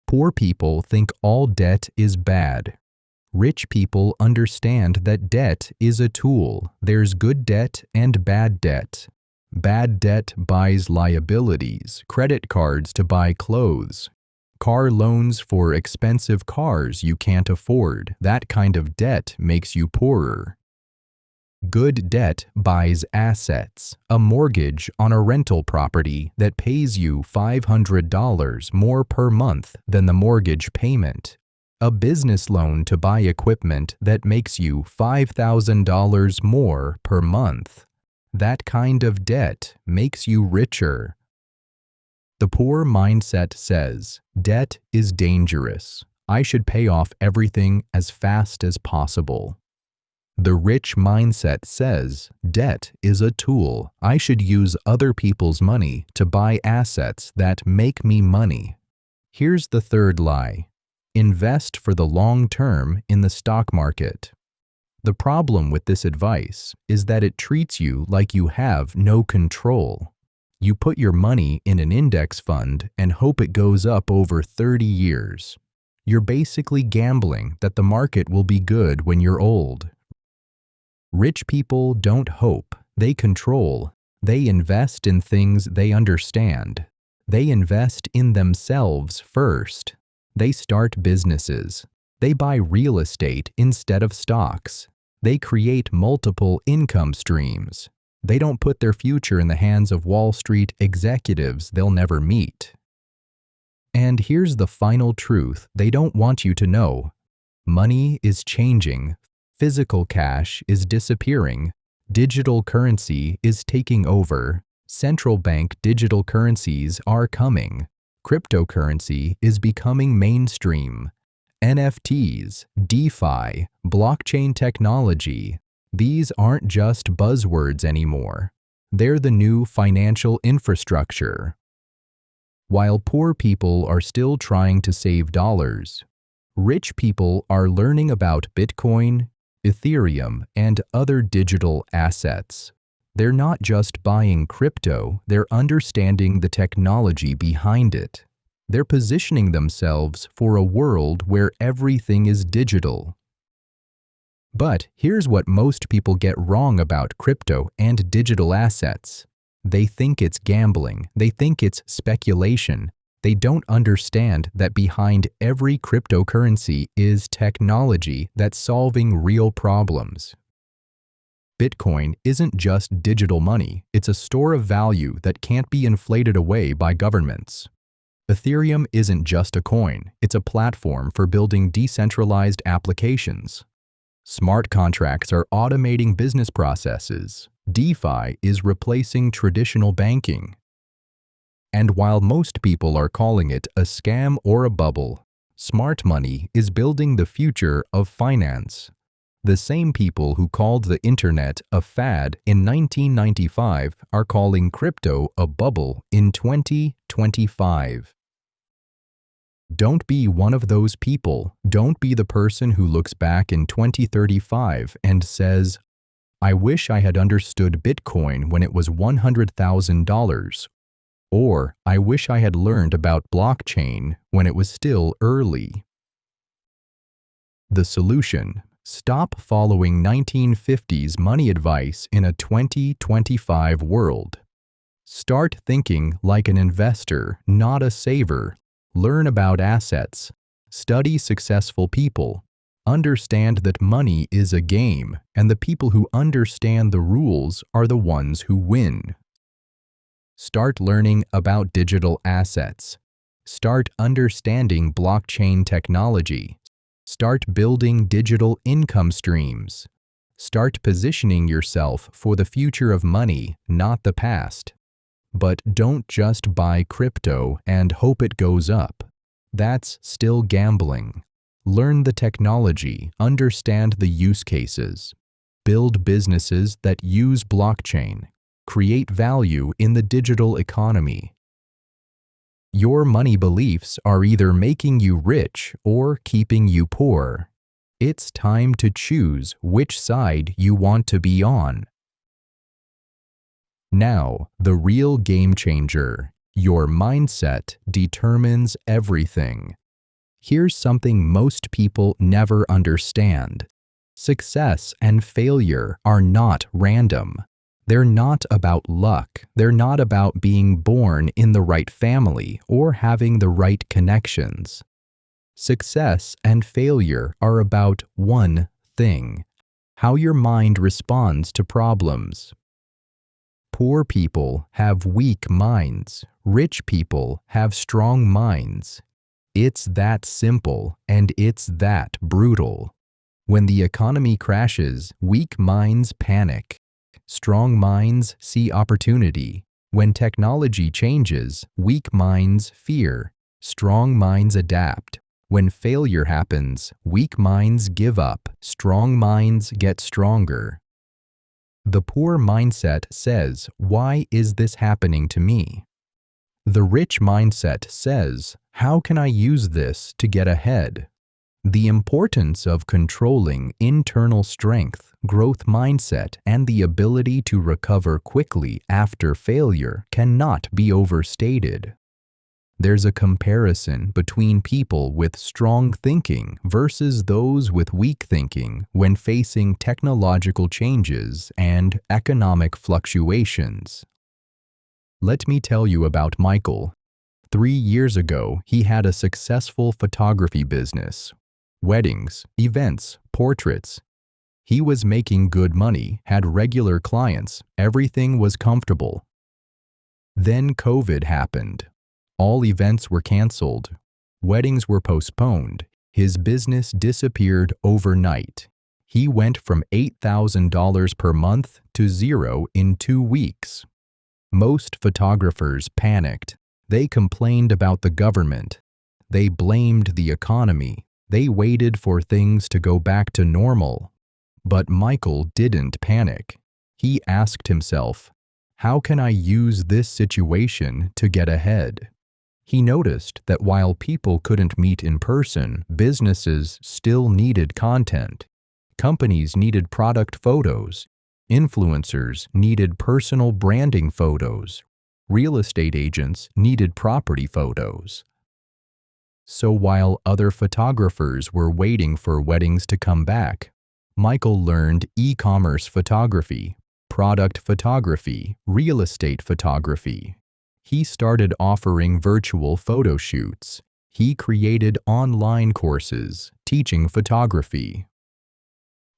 Poor people think all debt is bad. Rich people understand that debt is a tool. There's good debt and bad debt. Bad debt buys liabilities, credit cards to buy clothes, car loans for expensive cars you can't afford. That kind of debt makes you poorer. Good debt buys assets, a mortgage on a rental property that pays you $500 more per month than the mortgage payment. A business loan to buy equipment that makes you $5,000 more per month. That kind of debt makes you richer. The poor mindset says, debt is dangerous. I should pay off everything as fast as possible. The rich mindset says, debt is a tool. I should use other people's money to buy assets that make me money. Here's the third lie. Invest for the long term in the stock market. The problem with this advice is that it treats you like you have no control. You put your money in an index fund and hope it goes up over 30 years. You're basically gambling that the market will be good when you're old. Rich people don't hope, they control. They invest in things they understand. They invest in themselves first. They start businesses. They buy real estate instead of stocks. They create multiple income streams. They don't put their future in the hands of Wall Street executives they'll never meet. And here's the final truth they don't want you to know. Money is changing. Physical cash is disappearing. Digital currency is taking over. Central bank digital currencies are coming. Cryptocurrency is becoming mainstream. NFTs, DeFi, blockchain technology, these aren't just buzzwords anymore. They're the new financial infrastructure. While poor people are still trying to save dollars, rich people are learning about Bitcoin, Ethereum, and other digital assets. They're not just buying crypto, they're understanding the technology behind it. They're positioning themselves for a world where everything is digital. But here's what most people get wrong about crypto and digital assets. They think it's gambling. They think it's speculation. They don't understand that behind every cryptocurrency is technology that's solving real problems. Bitcoin isn't just digital money. It's a store of value that can't be inflated away by governments. Ethereum isn't just a coin. It's a platform for building decentralized applications. Smart contracts are automating business processes. DeFi is replacing traditional banking. And while most people are calling it a scam or a bubble, smart money is building the future of finance. The same people who called the internet a fad in 1995 are calling crypto a bubble in 2025. Don't be one of those people. Don't be the person who looks back in 2035 and says, I wish I had understood Bitcoin when it was $100,000. Or, I wish I had learned about blockchain when it was still early. The solution: stop following 1950s money advice in a 2025 world. Start thinking like an investor, not a saver. Learn about assets. Study successful people. Understand that money is a game, and the people who understand the rules are the ones who win. Start learning about digital assets. Start understanding blockchain technology. Start building digital income streams. Start positioning yourself for the future of money, not the past. But don't just buy crypto and hope it goes up. That's still gambling. Learn the technology, understand the use cases. Build businesses that use blockchain. Create value in the digital economy. Your money beliefs are either making you rich or keeping you poor. It's time to choose which side you want to be on. Now, the real game changer. Your mindset determines everything. Here's something most people never understand. Success and failure are not random. They're not about luck. They're not about being born in the right family or having the right connections. Success and failure are about one thing: how your mind responds to problems. Poor people have weak minds. Rich people have strong minds. It's that simple, and it's that brutal. When the economy crashes, weak minds panic. Strong minds see opportunity. When technology changes, weak minds fear. Strong minds adapt. When failure happens, weak minds give up. Strong minds get stronger. The poor mindset says, "Why is this happening to me?" The rich mindset says, "How can I use this to get ahead?" The importance of controlling internal strength, growth mindset, and the ability to recover quickly after failure cannot be overstated. There's a comparison between people with strong thinking versus those with weak thinking when facing technological changes and economic fluctuations. Let me tell you about Michael. 3 years ago, he had a successful photography business. Weddings, events, portraits. He was making good money, had regular clients, everything was comfortable. Then COVID happened. All events were canceled. Weddings were postponed. His business disappeared overnight. He went from $8,000 per month to zero in 2 weeks. Most photographers panicked. They complained about the government. They blamed the economy. They waited for things to go back to normal. But Michael didn't panic. He asked himself, "How can I use this situation to get ahead?" He noticed that while people couldn't meet in person, businesses still needed content. Companies needed product photos. Influencers needed personal branding photos. Real estate agents needed property photos. So while other photographers were waiting for weddings to come back, Michael learned e-commerce photography, product photography, real estate photography. He started offering virtual photo shoots. He created online courses teaching photography.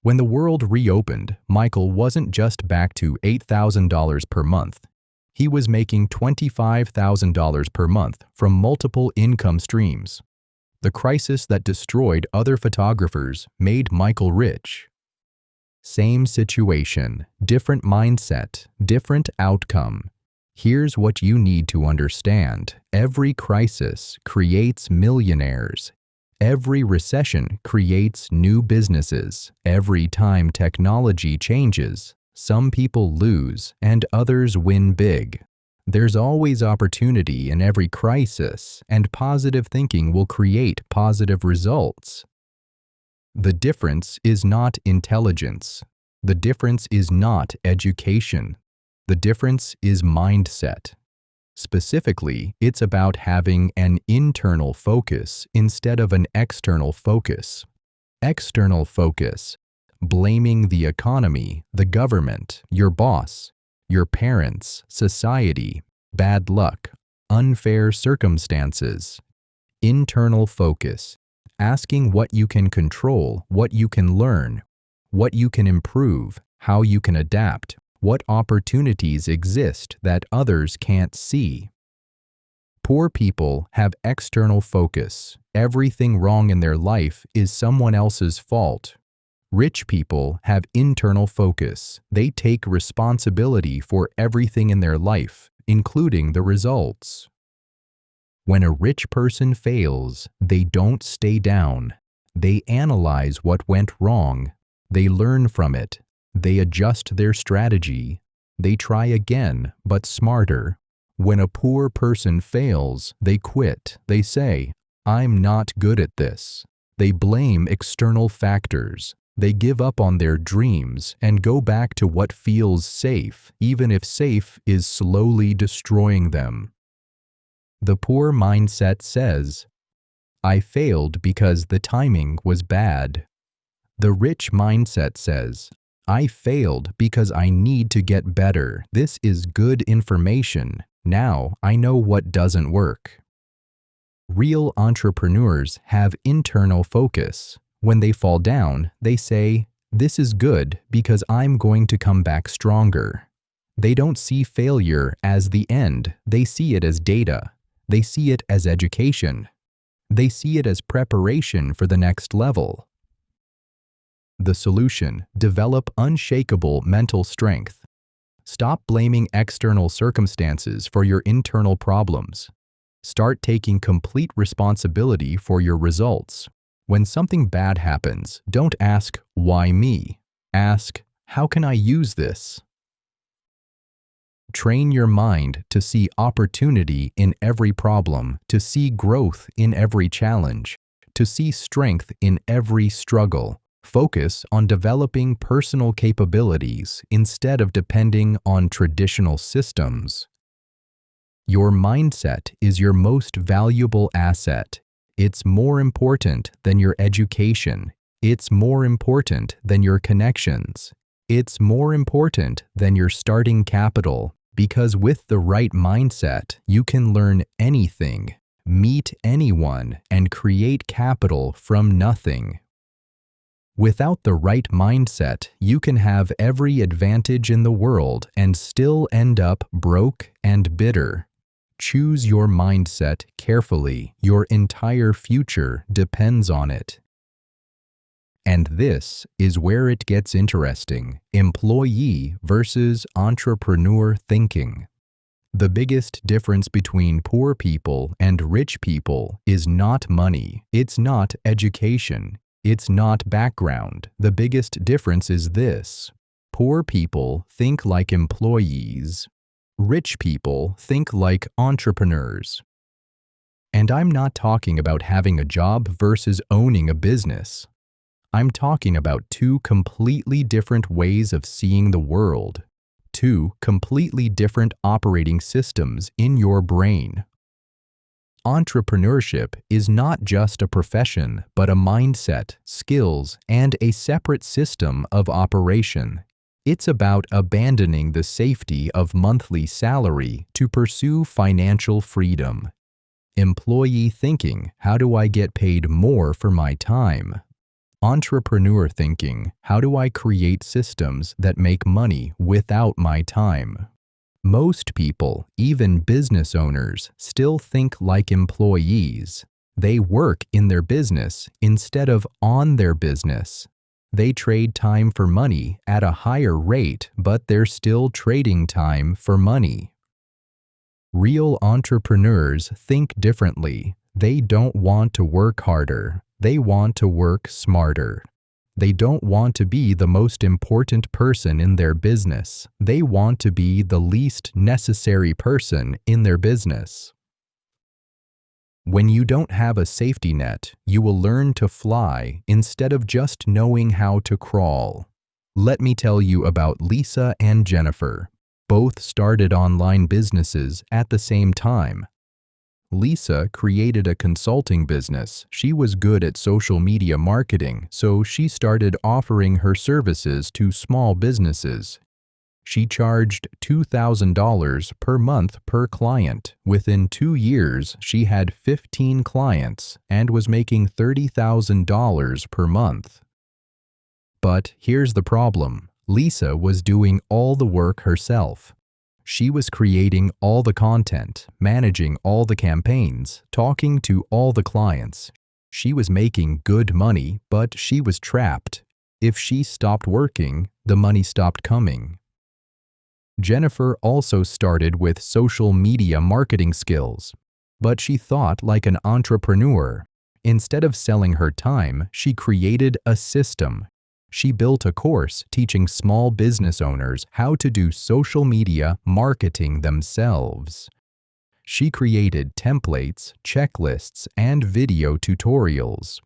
When the world reopened, Michael wasn't just back to $8,000 per month. He was making $25,000 per month from multiple income streams. The crisis that destroyed other photographers made Michael rich. Same situation, different mindset, different outcome. Here's what you need to understand. Every crisis creates millionaires. Every recession creates new businesses. Every time technology changes, some people lose and others win big. There's always opportunity in every crisis, and positive thinking will create positive results. The difference is not intelligence. The difference is not education. The difference is mindset. Specifically, it's about having an internal focus instead of an external focus. External focus, blaming the economy, the government, your boss, your parents, society, bad luck, unfair circumstances. Internal focus, asking what you can control, what you can learn, what you can improve, how you can adapt, what opportunities exist that others can't see. Poor people have external focus. Everything wrong in their life is someone else's fault. Rich people have internal focus. They take responsibility for everything in their life, including the results. When a rich person fails, they don't stay down. They analyze what went wrong. They learn from it. They adjust their strategy. They try again, but smarter. When a poor person fails, they quit. They say, "I'm not good at this." They blame external factors. They give up on their dreams and go back to what feels safe, even if safe is slowly destroying them. The poor mindset says, "I failed because the timing was bad." The rich mindset says, I failed because I need to get better. This is good information. Now I know what doesn't work. Real entrepreneurs have internal focus. When they fall down, they say, "This is good because I'm going to come back stronger." They don't see failure as the end. They see it as data. They see it as education. They see it as preparation for the next level. The solution: develop unshakable mental strength. Stop blaming external circumstances for your internal problems. Start taking complete responsibility for your results. When something bad happens, don't ask, "Why me?" Ask, "How can I use this?" Train your mind to see opportunity in every problem, to see growth in every challenge, to see strength in every struggle. Focus on developing personal capabilities instead of depending on traditional systems. Your mindset is your most valuable asset. It's more important than your education. It's more important than your connections. It's more important than your starting capital, because with the right mindset, you can learn anything, meet anyone, and create capital from nothing. Without the right mindset, you can have every advantage in the world and still end up broke and bitter. Choose your mindset carefully. Your entire future depends on it. And this is where it gets interesting: employee versus entrepreneur thinking. The biggest difference between poor people and rich people is not money. It's not education. It's not background. The biggest difference is this: poor people think like employees. Rich people think like entrepreneurs. And I'm not talking about having a job versus owning a business. I'm talking about two completely different ways of seeing the world. Two completely different operating systems in your brain. Entrepreneurship is not just a profession, but a mindset, skills, and a separate system of operation. It's about abandoning the safety of monthly salary to pursue financial freedom. Employee thinking: how do I get paid more for my time? Entrepreneur thinking: how do I create systems that make money without my time? Most people, even business owners, still think like employees. They work in their business instead of on their business. They trade time for money at a higher rate, but they're still trading time for money. Real entrepreneurs think differently. They don't want to work harder. They want to work smarter. They don't want to be the most important person in their business. They want to be the least necessary person in their business. When you don't have a safety net, you will learn to fly instead of just knowing how to crawl. Let me tell you about Lisa and Jennifer. Both started online businesses at the same time. Lisa created a consulting business. She was good at social media marketing, so she started offering her services to small businesses. She charged $2,000 per month per client. Within 2 years, she had 15 clients and was making $30,000 per month. But here's the problem: Lisa was doing all the work herself. She was creating all the content, managing all the campaigns, talking to all the clients. She was making good money, but she was trapped. If she stopped working, the money stopped coming. Jennifer also started with social media marketing skills, but she thought like an entrepreneur. Instead of selling her time, she created a system. She built a course teaching small business owners how to do social media marketing themselves. She created templates, checklists, and video tutorials.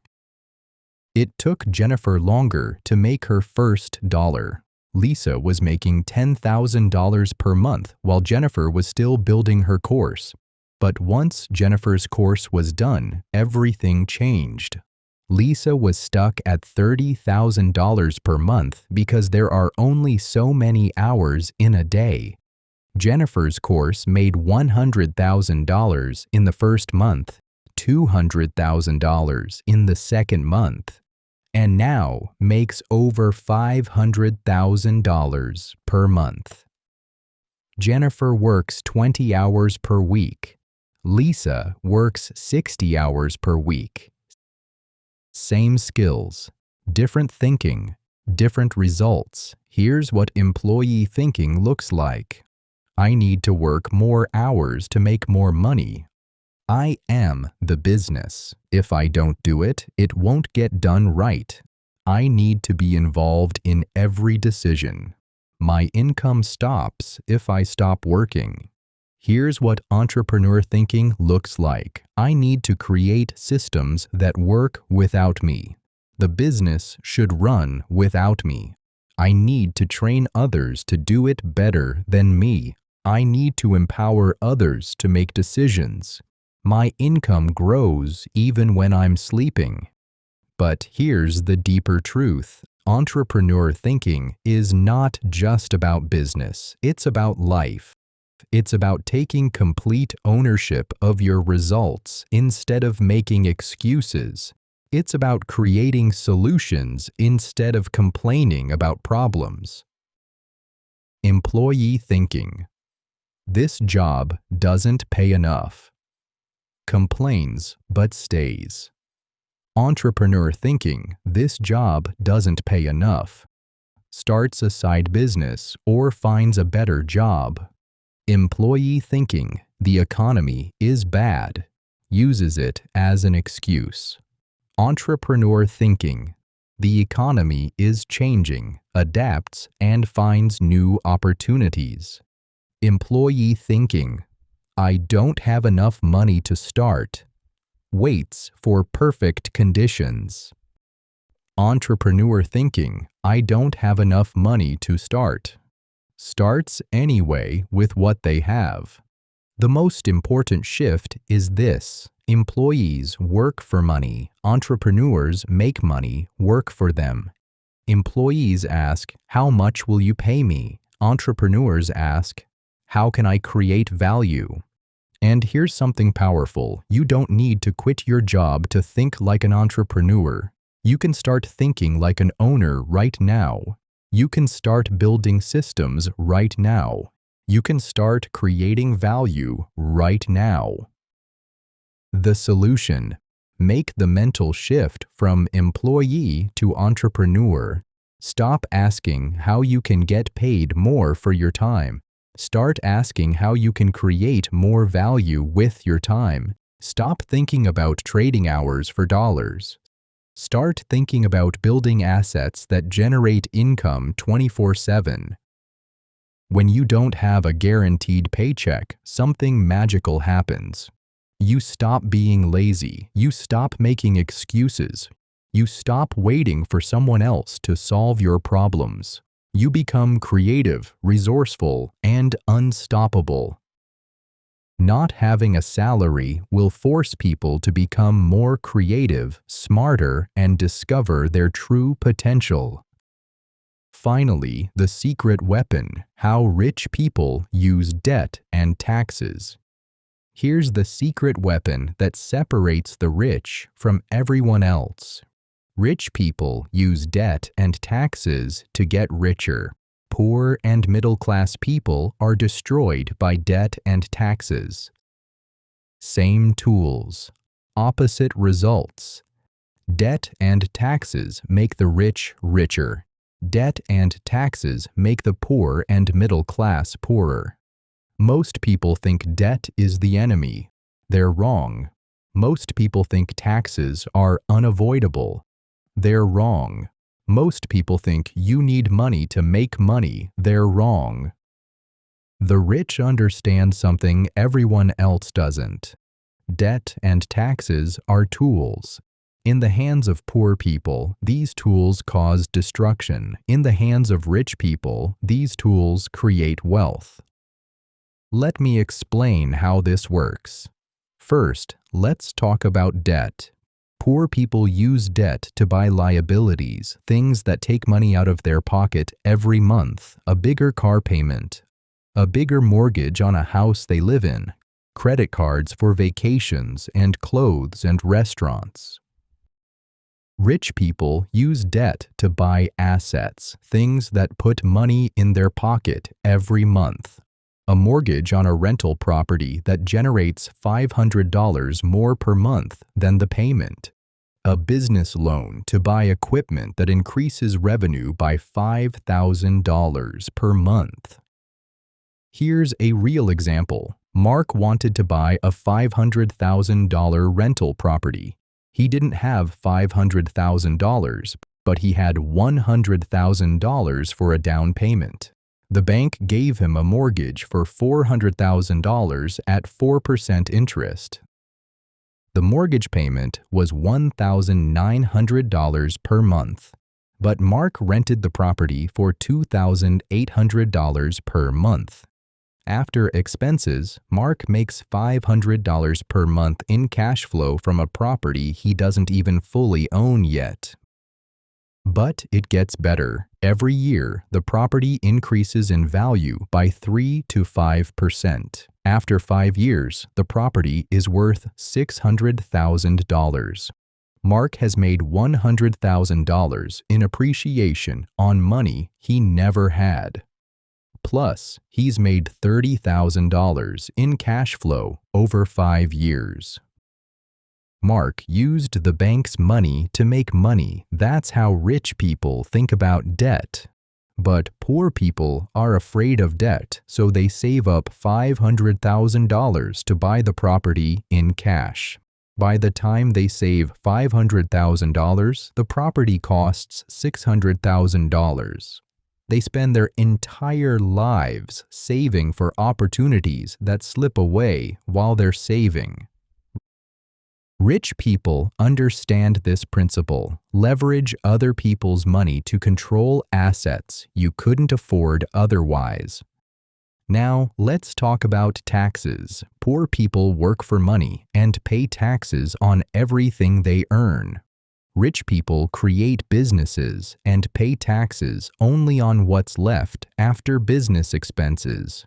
It took Jennifer longer to make her first dollar. Lisa was making $10,000 per month while Jennifer was still building her course. But once Jennifer's course was done, everything changed. Lisa was stuck at $30,000 per month because there are only so many hours in a day. Jennifer's course made $100,000 in the first month, $200,000 in the second month, and now makes over $500,000 per month. Jennifer works 20 hours per week. Lisa works 60 hours per week. Same skills, different thinking, different results. Here's what employee thinking looks like. I need to work more hours to make more money. I am the business. If I don't do it, it won't get done right. I need to be involved in every decision. My income stops if I stop working. Here's what entrepreneur thinking looks like. I need to create systems that work without me. The business should run without me. I need to train others to do it better than me. I need to empower others to make decisions. My income grows even when I'm sleeping. But here's the deeper truth. Entrepreneur thinking is not just about business. It's about life. It's about taking complete ownership of your results instead of making excuses. It's about creating solutions instead of complaining about problems. Employee thinking. This job doesn't pay enough. Complains but stays. Entrepreneur thinking. This job doesn't pay enough. Starts a side business or finds a better job. Employee thinking. The economy is bad. Uses it as an excuse. Entrepreneur thinking. The economy is changing, adapts, and finds new opportunities. Employee thinking. I don't have enough money to start. Waits for perfect conditions. Entrepreneur thinking. I don't have enough money to start. Starts anyway with what they have. The most important shift is this. Employees work for money. Entrepreneurs make money work for them. Employees ask, how much will you pay me? Entrepreneurs ask, how can I create value? And here's something powerful. You don't need to quit your job to think like an entrepreneur. You can start thinking like an owner right now. You can start building systems right now. You can start creating value right now. The solution. Make the mental shift from employee to entrepreneur. Stop asking how you can get paid more for your time. Start asking how you can create more value with your time. Stop thinking about trading hours for dollars. Start thinking about building assets that generate income 24/7. When you don't have a guaranteed paycheck, something magical happens. You stop being lazy. You stop making excuses. You stop waiting for someone else to solve your problems. You become creative, resourceful, and unstoppable. Not having a salary will force people to become more creative, smarter, and discover their true potential. Finally, the secret weapon: how rich people use debt and taxes. Here's the secret weapon that separates the rich from everyone else. Rich people use debt and taxes to get richer. Poor and middle-class people are destroyed by debt and taxes. Same tools, opposite results. Debt and taxes make the rich richer. Debt and taxes make the poor and middle class poorer. Most people think debt is the enemy. They're wrong. Most people think taxes are unavoidable. They're wrong. Most people think you need money to make money. They're wrong. The rich understand something everyone else doesn't. Debt and taxes are tools. In the hands of poor people, these tools cause destruction. In the hands of rich people, these tools create wealth. Let me explain how this works. First, let's talk about debt. Poor people use debt to buy liabilities, things that take money out of their pocket every month, a bigger car payment, a bigger mortgage on a house they live in, credit cards for vacations and clothes and restaurants. Rich people use debt to buy assets, things that put money in their pocket every month. A mortgage on a rental property that generates $500 more per month than the payment. A business loan to buy equipment that increases revenue by $5,000 per month. Here's a real example. Mark wanted to buy a $500,000 rental property. He didn't have $500,000, but he had $100,000 for a down payment. The bank gave him a mortgage for $400,000 at 4% interest. The mortgage payment was $1,900 per month, but Mark rented the property for $2,800 per month. After expenses, Mark makes $500 per month in cash flow from a property he doesn't even fully own yet. But it gets better. Every year, the property increases in value by 3 to 5%. After 5 years, the property is worth $600,000. Mark has made $100,000 in appreciation on money he never had. Plus, he's made $30,000 in cash flow over 5 years. Mark used the bank's money to make money. That's how rich people think about debt. But poor people are afraid of debt, so they save up $500,000 to buy the property in cash. By the time they save $500,000, the property costs $600,000. They spend their entire lives saving for opportunities that slip away while they're saving. Rich people understand this principle. Leverage other people's money to control assets you couldn't afford otherwise. Now, let's talk about taxes. Poor people work for money and pay taxes on everything they earn. Rich people create businesses and pay taxes only on what's left after business expenses.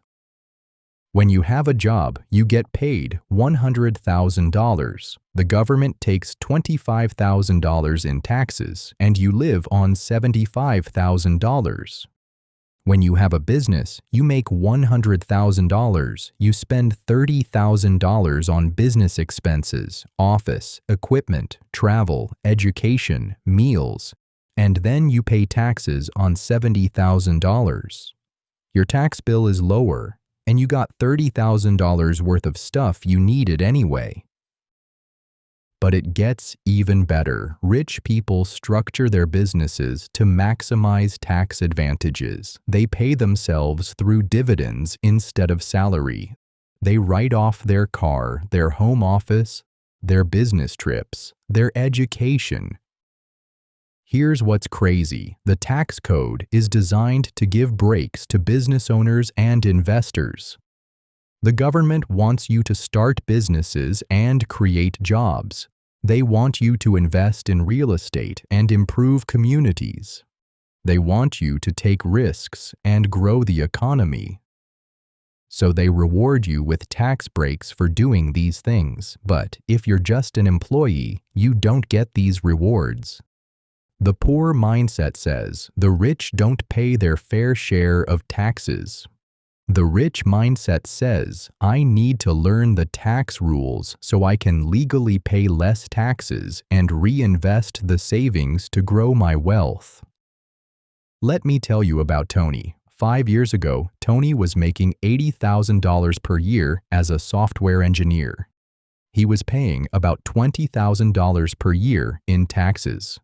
When you have a job, you get paid $100,000. The government takes $25,000 in taxes, and you live on $75,000. When you have a business, you make $100,000. You spend $30,000 on business expenses, office, equipment, travel, education, meals, and then you pay taxes on $70,000. Your tax bill is lower, and you got $30,000 worth of stuff you needed anyway. But it gets even better. Rich people structure their businesses to maximize tax advantages. They pay themselves through dividends instead of salary. They write off their car, their home office, their business trips, their education. Here's what's crazy. The tax code is designed to give breaks to business owners and investors. The government wants you to start businesses and create jobs. They want you to invest in real estate and improve communities. They want you to take risks and grow the economy. So they reward you with tax breaks for doing these things. But if you're just an employee, you don't get these rewards. The poor mindset says the rich don't pay their fair share of taxes. The rich mindset says, I need to learn the tax rules so I can legally pay less taxes and reinvest the savings to grow my wealth. Let me tell you about Tony. 5 years ago, Tony was making $80,000 per year as a software engineer. He was paying about $20,000 per year in taxes.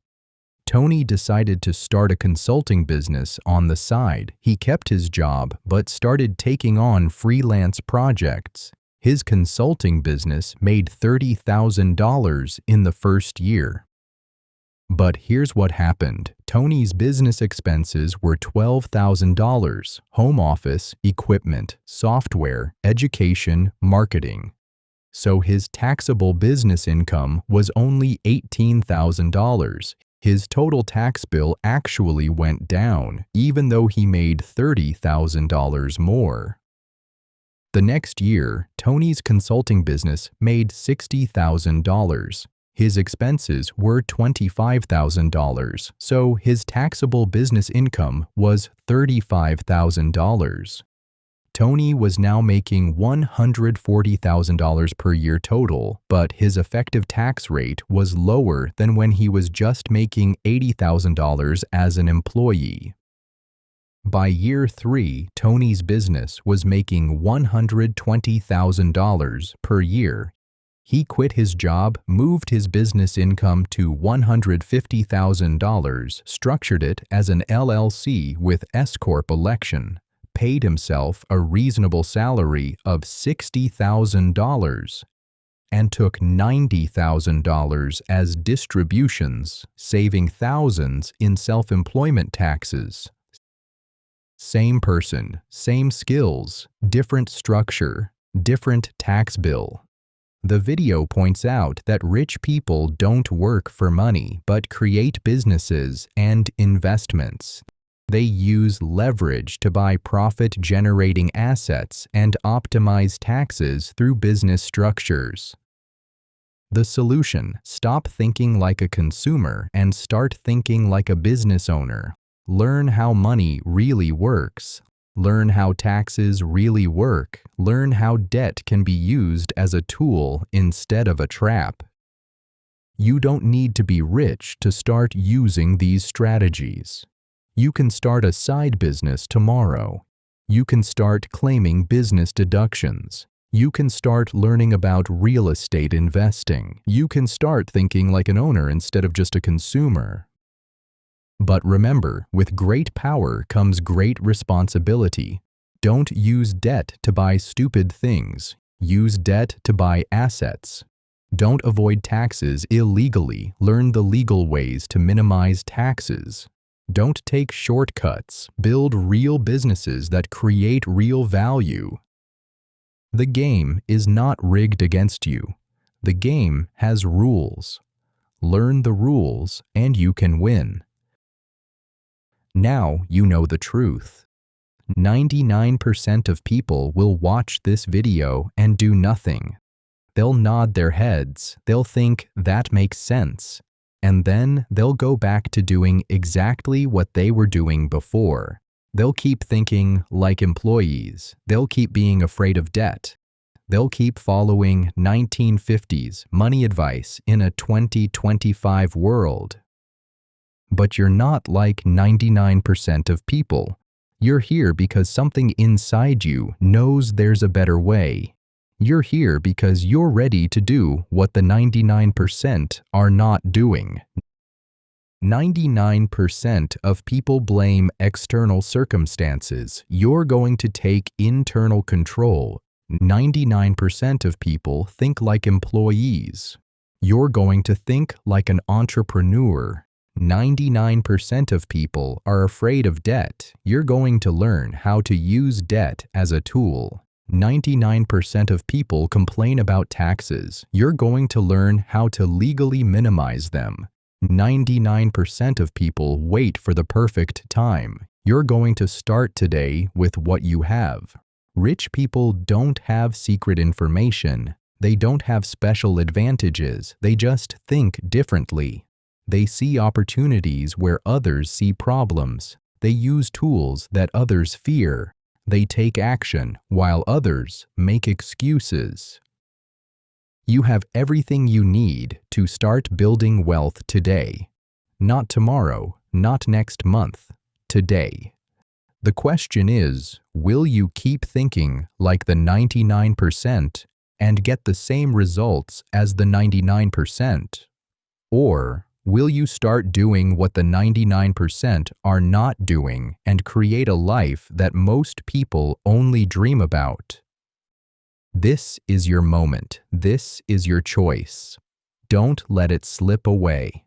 Tony decided to start a consulting business on the side. He kept his job, but started taking on freelance projects. His consulting business made $30,000 in the first year. But here's what happened. Tony's business expenses were $12,000: home office, equipment, software, education, marketing. So his taxable business income was only $18,000. His total tax bill actually went down, even though he made $30,000 more. The next year, Tony's consulting business made $60,000. His expenses were $25,000, so his taxable business income was $35,000. Tony was now making $140,000 per year total, but his effective tax rate was lower than when he was just making $80,000 as an employee. By year 3, Tony's business was making $120,000 per year. He quit his job, moved his business income to $150,000, structured it as an LLC with S-Corp election, paid himself a reasonable salary of $60,000, and took $90,000 as distributions, saving thousands in self-employment taxes. Same person, same skills, different structure, different tax bill. The video points out that rich people don't work for money but create businesses and investments. They use leverage to buy profit-generating assets and optimize taxes through business structures. The solution: stop thinking like a consumer and start thinking like a business owner. Learn how money really works. Learn how taxes really work. Learn how debt can be used as a tool instead of a trap. You don't need to be rich to start using these strategies. You can start a side business tomorrow. You can start claiming business deductions. You can start learning about real estate investing. You can start thinking like an owner instead of just a consumer. But remember, with great power comes great responsibility. Don't use debt to buy stupid things. Use debt to buy assets. Don't avoid taxes illegally. Learn the legal ways to minimize taxes. Don't take shortcuts. Build real businesses that create real value. The game is not rigged against you. The game has rules. Learn the rules and you can win. Now you know the truth. 99% of people will watch this video and do nothing. They'll nod their heads, they'll think that makes sense, and then they'll go back to doing exactly what they were doing before. They'll keep thinking like employees, they'll keep being afraid of debt. They'll keep following 1950s money advice in a 2025 world. But you're not like 99% of people. You're here because something inside you knows there's a better way. You're here because you're ready to do what the 99% are not doing. 99% of people blame external circumstances. You're going to take internal control. 99% of people think like employees. You're going to think like an entrepreneur. 99% of people are afraid of debt. You're going to learn how to use debt as a tool. 99% of people complain about taxes. You're going to learn how to legally minimize them. 99% of people wait for the perfect time. You're going to start today with what you have. Rich people don't have secret information. They don't have special advantages. They just think differently. They see opportunities where others see problems. They use tools that others fear. They take action while others make excuses. You have everything you need to start building wealth today. Not tomorrow, not next month, today. The question is, will you keep thinking like the 99% and get the same results as the 99%? Or will you start doing what the 99% are not doing and create a life that most people only dream about? This is your moment. This is your choice. Don't let it slip away.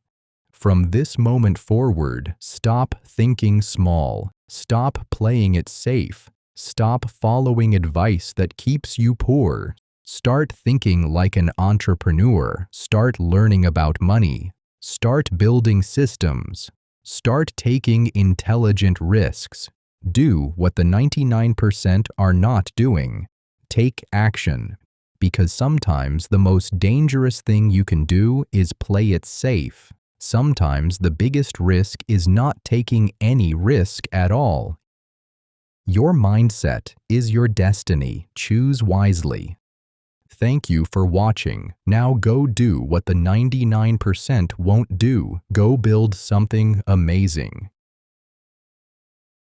From this moment forward, stop thinking small. Stop playing it safe. Stop following advice that keeps you poor. Start thinking like an entrepreneur. Start learning about money. Start building systems. Start taking intelligent risks. Do what the 99% are not doing. Take action. Because sometimes the most dangerous thing you can do is play it safe. Sometimes the biggest risk is not taking any risk at all. Your mindset is your destiny. Choose wisely. Thank you for watching. Now go do what the 99% won't do. Go build something amazing.